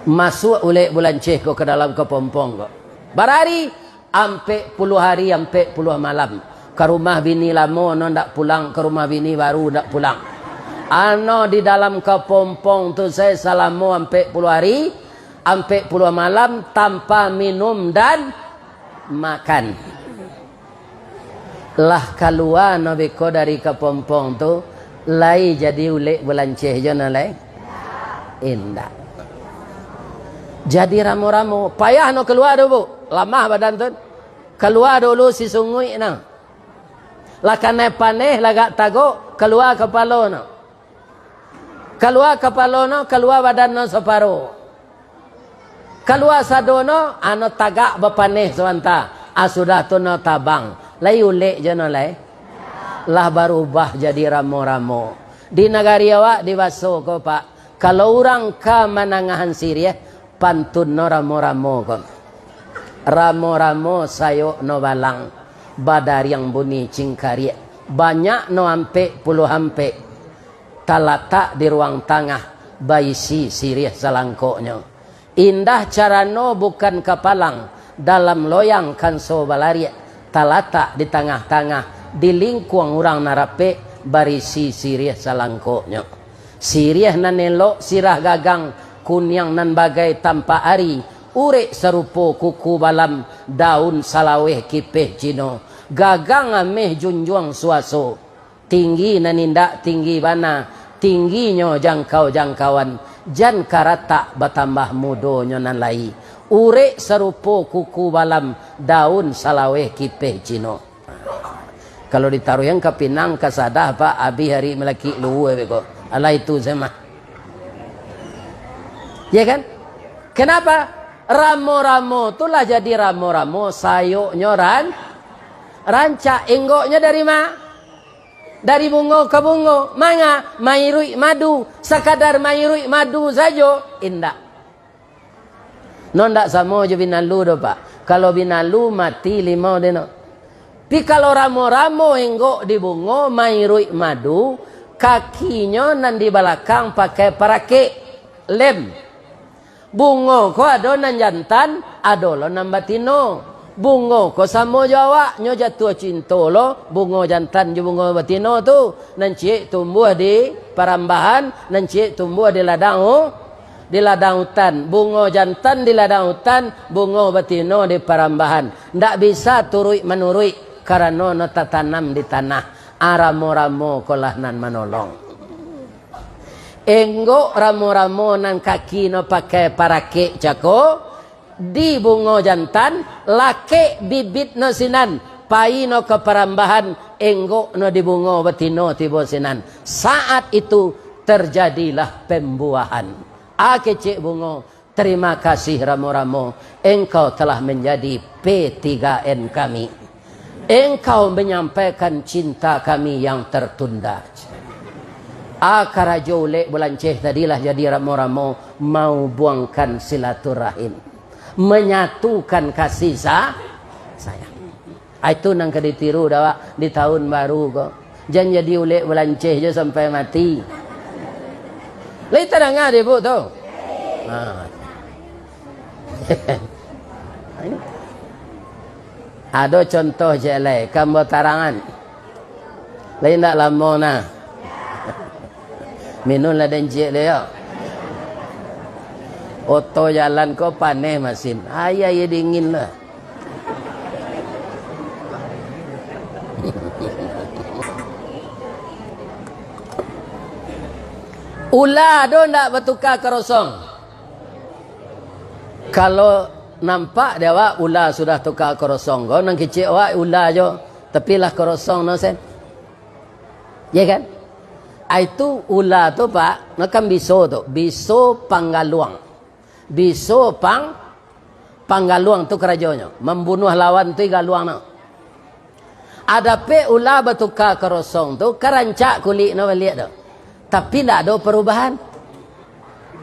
Masuk oleh bulan ceko ke dalam kepompong kok. Berhari, ampe 10 hari, ampe 10 malam. Ke rumah bini lama no ndak pulang, ke rumah bini baru ndak pulang. Ano di dalam kepompong tu saya selama ampe 10 hari, ampe 10 malam tanpa minum dan makan. Lah keluar no beko dari kepompong tu, lai jadi ulek belanceh je no lai. Indah. Jadi ramu-ramu, payah no keluar dulu bu, lamah badan tu. Keluar dulu si sungui no. Lakane paneh lagak tago keluar kepala no. Keluar kepala no, keluar badan no separuh. Keluar sadono ano tagak bepaneh sewanta. Sudah tu no tabang. Lai ulek je no lai. Lah berubah jadi ramo-ramo. Di negari awak di Baso ko pak. Kalau orang ke menangahan Syria pantun no ramo-ramo ko. Ramo-ramo sayo no balang. Badar yang bunyi cingkari banyak no ampe puluh ampe talata di ruang tengah baisi sirih salangkoknya. Indah carano bukan kapalang dalam loyang kanso balari talata di tengah-tengah di lingkuang orang narape barisi sirih salangkoknya. Sirih nan elok sirah gagang kunyang nan bagai tanpa ari urek serupo kuku balam daun salaweh kipeh cino gagang ameh junjuang suaso tinggi nanindak tinggi bana tingginyo jangkau-jangkauan jan karata batambah mudonyo nan lai urek serupo kuku balam daun salaweh kipeh cino. Kalau ditaruh yang ke Pinang ke Sadah pak abi hari melaki luwe beko ala itu sama ya kan. Kenapa ramo-ramo itulah jadi ramo-ramo sayuknya ranca enggoknya dari mana? Dari bungo ke bungo. Manga mairui madu. Sekadar mairui madu saja. Indah. Nondak sama je binalu do pak. Kalau binalu mati limau deno. Tapi kalau ramo-ramo enggok di bungo mairui madu. Kakinya nan di belakang pakai parake lem. Bungo ko ado nan jantan. Adolo nan batino. Bungo ko samo Jawa nyo jatuh cinta lo bungo jantan jo bungo batino tu nan cie tumbuh di parambahan nan cie tumbuh di ladang hutan bungo jantan di ladang hutan bungo batino di parambahan ndak bisa turui menurui karena no tatanam di tanah aramo-ramo kolah nan manolong enggo ramo-ramo nan kaki no pakai parake cako di bungo jantan lake bibit no sinan pai no ke parambahan enggo no di bungo betino tibo sinan saat itu terjadilah pembuahan akece bungo terima kasih ramo-ramo engkau telah menjadi P3N kami engkau menyampaikan cinta kami yang tertunda akara jole bulan ceh tadilah jadi ramo-ramo mau buangkan silaturahim menyatukan kasih sayang. Itu nang ditiru dawa di tahun baru kok. Jangan jadi ulek belanceh je sampai mati. Lita dengar dia bu tu. Ada contoh je leh kamu tarangan. Lain tak lama nah. Minum lah dan je le ya. Oto jalan kau paneh masin. Ayah ya dingin lah. Ulah do ndak bertukar kerosong. Kalau nampak dia wak ulah sudah tukar kerosong. Kau nang kecil wak ulah jo. Tepilah kerosong no sen. Ya kan? Itu ulah tu pak. Nak kan biso tu. Biso panggaluang. Biso panggaluang tu kerajonyo membunuh lawan tu galuang no. Ada pe ulah bertukar kerosong tu kerancak kulit no balik tu. Tapi tak ada perubahan.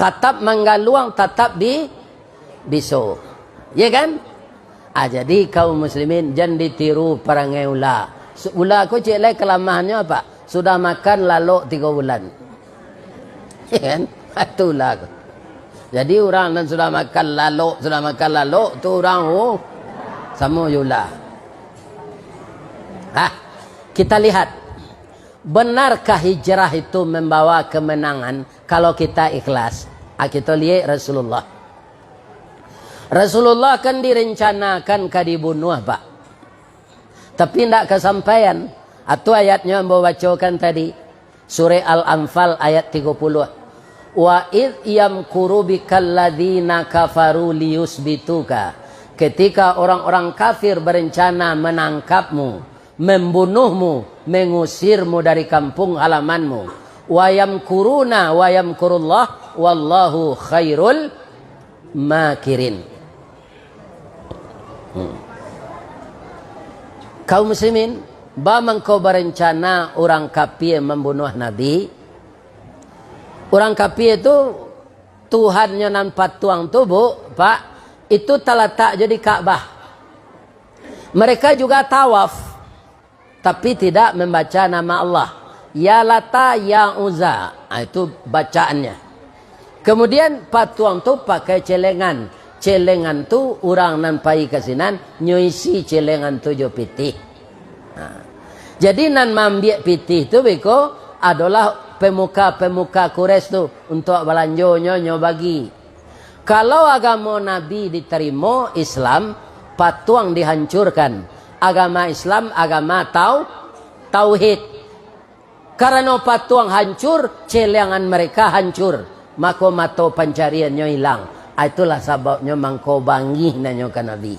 Tetap menggaluang tetap di biso. Ya kan? Jadi kaum muslimin jangan ditiru perangai ulah. Ulah ko cik lai kelemahannya apa? Sudah makan lalu 3 bulan. Ya kan? Itu ulah ko. Jadi orang yang sudah makan lalu tu orang sama yulah. Kita lihat benarkah hijrah itu membawa kemenangan kalau kita ikhlas? Kita lihat Rasulullah. Rasulullah kan direncanakan ke dibunuh pak. Tapi tidak kesampaian. Itu ayatnya yang bacakan tadi. Surah Al-Anfal ayat 30. Wa id yamkuru bikal ladzina kafaru liyusbituka. Ketika orang-orang kafir berencana menangkapmu, membunuhmu, mengusirmu dari kampung halamanmu. Wa yamkuruna wa yamkurullah wallahu khairul makirin. Kaum muslimin, bagaimana kau berencana orang kafir membunuh Nabi? Orang kafir itu Tuhannya nan patuang tu bu, pak, itu terletak jadi Ka'bah. Mereka juga tawaf, tapi tidak membaca nama Allah. Ya Lata, Ya Uzza. Itu bacaannya. Kemudian patuang tu pakai celengan. Celengan tu orang nan pai kasinan nyuisi celengan tu jo pitih. Jadi nan mambiak pitih tu beko adalah pemuka-pemuka Quraisy tu untuk belanjonyo nyo bagi. Kalau agama Nabi diterima Islam, patuang dihancurkan. Agama Islam agama tauhid. Karena patuang hancur, celengan mereka hancur. Maka mato pencariannya hilang. Itulah sebabnya mangko bangih nanyo ke Nabi.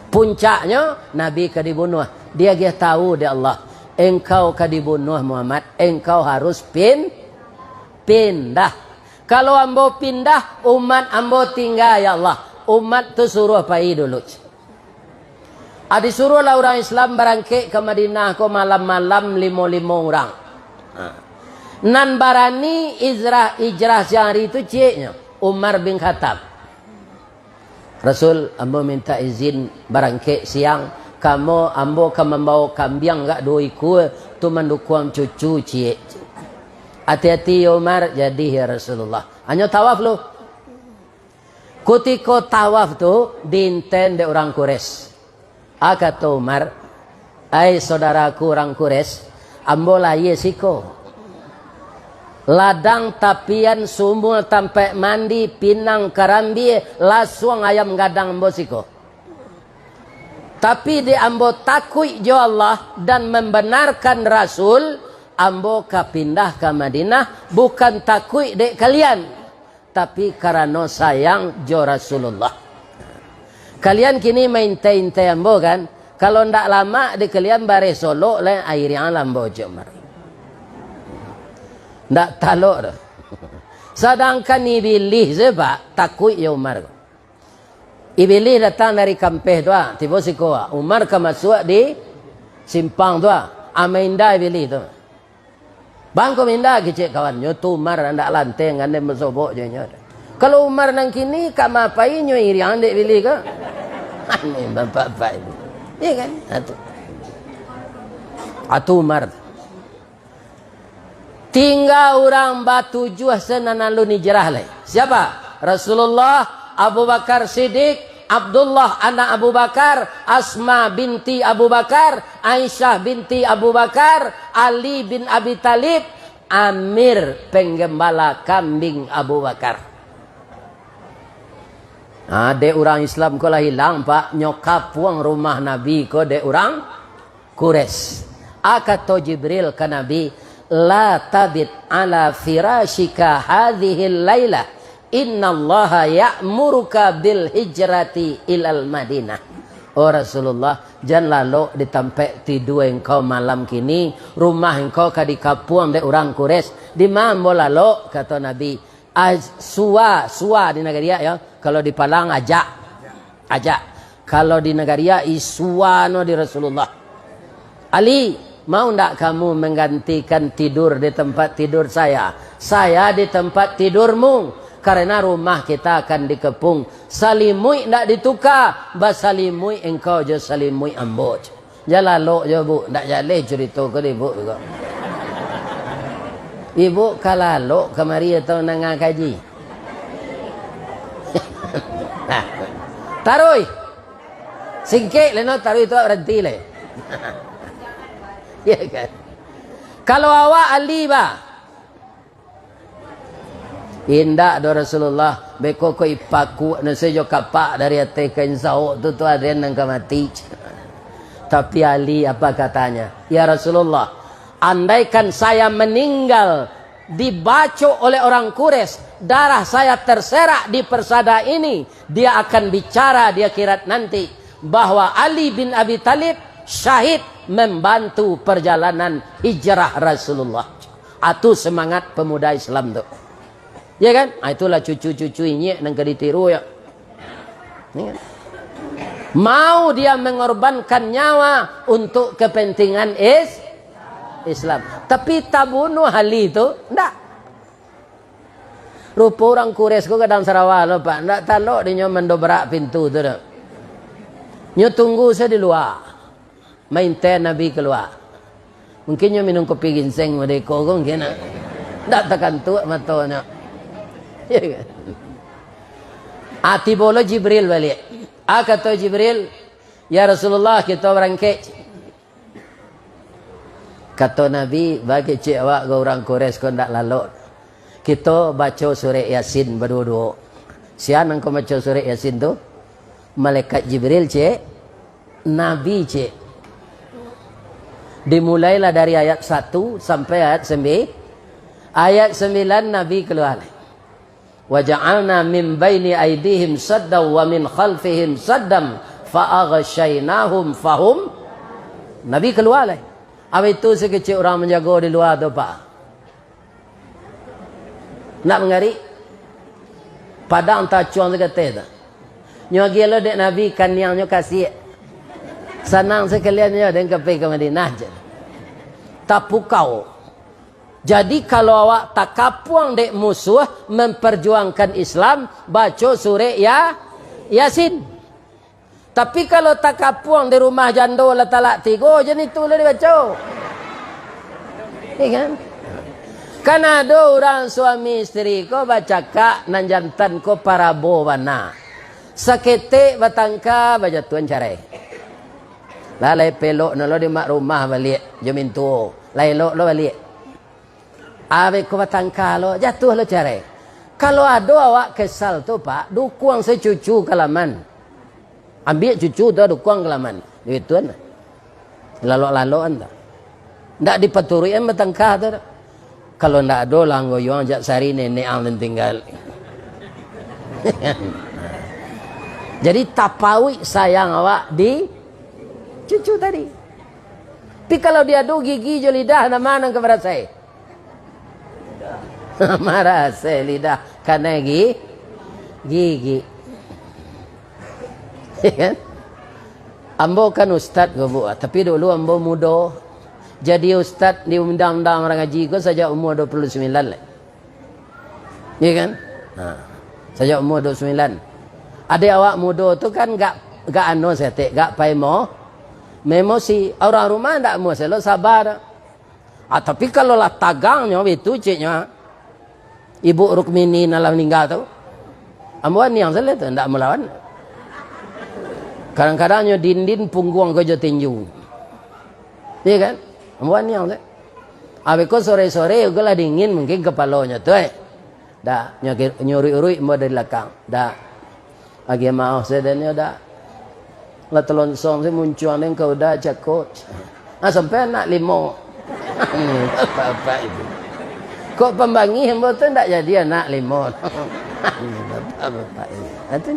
Puncaknya Nabi ke dibunuh. Dia tahu dia Allah. Engkau ke dibunuh Muhammad. Engkau harus pindah. Kalau ambo pindah, umat ambo tinggal ya Allah. Umat tu suruh pai dulu. Disuruhlah orang Islam berangkit ke Madinah ko malam-malam 5 orang. Nan barani hijrah sehari itu ciknya Umar bin Khattab. Rasul, ambo minta izin berangkit siang. Kamu ambo akan membawa kambing gak dua ikut tu mendukung cucu cik. Hati-hati Umar, jadi ya Rasulullah. Hanya tawaf lu. Kutiko tawaf tu diinten de orang Quraisy. Kata Umar, ai saudaraku orang Quraisy, ambo laye siko. Ladang tapian sumul tampe mandi pinang karambi lasuang ayam gadang ambo siko. Tapi di ambo takui jo Allah dan membenarkan Rasul, ambo kapindah ke Madinah bukan takui dek kalian, tapi karena sayang jo Rasulullah. Kalian kini main tay ambo kan? Kalau ndak lama di kalian bare solo le airnya lambo jo mar. Ndak talok dah. Sedangkan Iblis sebab takut ya Umar. Iblis datang dari kampeh tu tiba siko Umar ke masuk di simpang tu amainda Iblis tu. Bang ko minda kecek kawan nyo tu Umar ndak lanteng ande mesobok je nyo. Kalau Umar nang kini kak mapai nyo iri ande Iblis ke? Ani bapak-bapak ini. Iya kan? Atu Umar. Tinggal orang batu juah senanalu hijrah leh. Siapa? Rasulullah, Abu Bakar Siddiq, Abdullah anak Abu Bakar, Asma binti Abu Bakar, Aisyah binti Abu Bakar, Ali bin Abi Talib, Amir penggembala kambing Abu Bakar. Dek orang Islam ko lah hilang pak, nyokap puang rumah Nabi ko dek orang Quraisy. Kata Jibril ke Nabi, la tabit ala firashika hadhil layla innallaha ya'muruka bil hijrati ilal Madinah. Oh Rasulullah, jangan lalu di tempat tidur engkau malam kini, rumah engkau ka di kapuang de orang Quraisy. Di mana lalu kata Nabi, suwa di negara ya, kalau di Palang ajak. Kalau di negara isuano di Rasulullah. Ali, mau ndak kamu menggantikan tidur di tempat tidur saya? Saya di tempat tidurmu. Karena rumah kita akan dikepung. Salimui ndak ditukar. Basalimui engkau je salimui ambo. Jalan lo je bu. Ndak jale cerita ke ibu juga. Ibu kalau lo kemari atau nangah kaji. Nah, tarui. Singkit leno tarui itu berhenti le. Ya kan? Kalau awak Ali ba, indah do Rasulullah beko ko ipaku nasejo kapak dari ate kain sao tu ada yang mati. Tapi Ali apa katanya? Ya Rasulullah, andaikan saya meninggal dibaco oleh orang Quraisy, darah saya terserak di persada ini, dia akan bicara di akhirat nanti bahwa Ali bin Abi Talib syahid membantu perjalanan hijrah Rasulullah. Itu semangat pemuda Islam tu. Ya kan? Itulah cucu-cucu ini yang ditiru ya. Mau dia mengorbankan nyawa untuk kepentingan Islam. Tapi tak bunuh Ali itu, enggak. Rupa orang Quraisy ko kadang Sarawak lo Pak, enggak talok dia mendobrak pintu tu dah. Nyo tunggu saya di luar. Maintain Nabi keluar. Mungkin nyo minum kopi ginseng mereka kong kena. Tak tekan tu matanya. Ya kan? Tibolo Jibril balik. Kata Jibril, ya Rasulullah kita berangkat. Kata Nabi, bagi cik awak ke orang Quraisy kau tak lalu. Kita baca surah Yasin berdua-dua. Siapa yang kau baca surah Yasin tu? Malaikat Jibril cik, Nabi cik. Dimulailah dari ayat 1 sampai ayat 9. Ayat 9 Nabi keluar. Wa ja'alna min baini aydihim saddan wa min khalfihim saddan fa aghshaynahum fahum. Nabi keluar lah. Apa itu sekecil orang menjaga di luar tu pak? Nak mengari? Padang tacuang sekata tu. Nyo gila dek Nabi kan yang nyo kasih. Senang sekalian nyo dan pergi ke Madinah je. Tapukau. Jadi kalau awak tak kapuang dek musuh memperjuangkan Islam, baca surah Yasin. Tapi kalau tak kapuang di rumah jando lah talak 3, je ni tu lah dia baca. Ni kan? Kan ada orang suami isteri ko baca kak nan jantan ko parabo bana. Sakete batangka baca tuan carai. Lalai pelok nalo di mak rumah balik jamin tu. Lai lo balik. Abe ko batangka lo jatuh lo carai. Kalau ada awak kesal tu pak, dukuang secucu kalaman. Ambil cucu tu dukuang kalaman. Duit tuan. Lalu anda. Ndak dipaturi batangka tu. Kalau ndak ada lah ngoyong jak sari nenek ang tinggal. Jadi tapawi sayang awak di cucu tadi. Tapi kalau dia ada gigi je lidah mana kepada saya? Marah saya lidah karena gigi. Kan? Ambo kan ustaz go buat, tapi dulu ambo muda. Jadi ustaz di undang-undang orang ngaji ko saja umur 29 lah. Ya kan? Saja umur 29. Ada awak muda tu kan gak anu setek, gak paimo. Memo si orang rumah ndak mau selo sabar. Tapi kalau lah tagangnya itu ciknya. Ibu Rukmini nalah meninggal tu. Ambuan yang salah tu ndak melawan. Kadang-kadangnya dindin punggung ko jo tinju. Ya kan? Ambuan yang tu. Abeko sore-sore juga lah dingin mungkin kepalanya tu dah nyuri-uri mau dari belakang. Dah agi mau sedenya dah. Lah telonsong saya muncul neng kau dah cakot. Sampai nak 5. Apa itu? Kok pembangi hamba tu tak jadi anak 5. Bapak itu.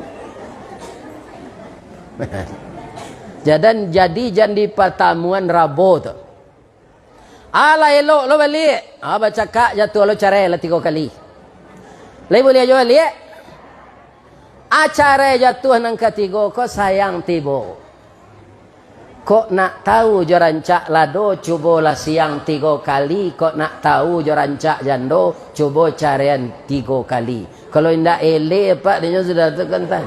Jadi jangan pertemuan Rabu tu. Ala elok lo balik. Baca kak jatuh lo carai lah 3 kali. Lai boleh aja balik. Acara jatuh nang ketiga ko sayang tibo. Kok nak tahu jo rancak lado cubalah siang 3 kali. Kok nak tahu jo rancak jando cuba carian 3 kali. Kalau indak ele pak dia sudah terkentan.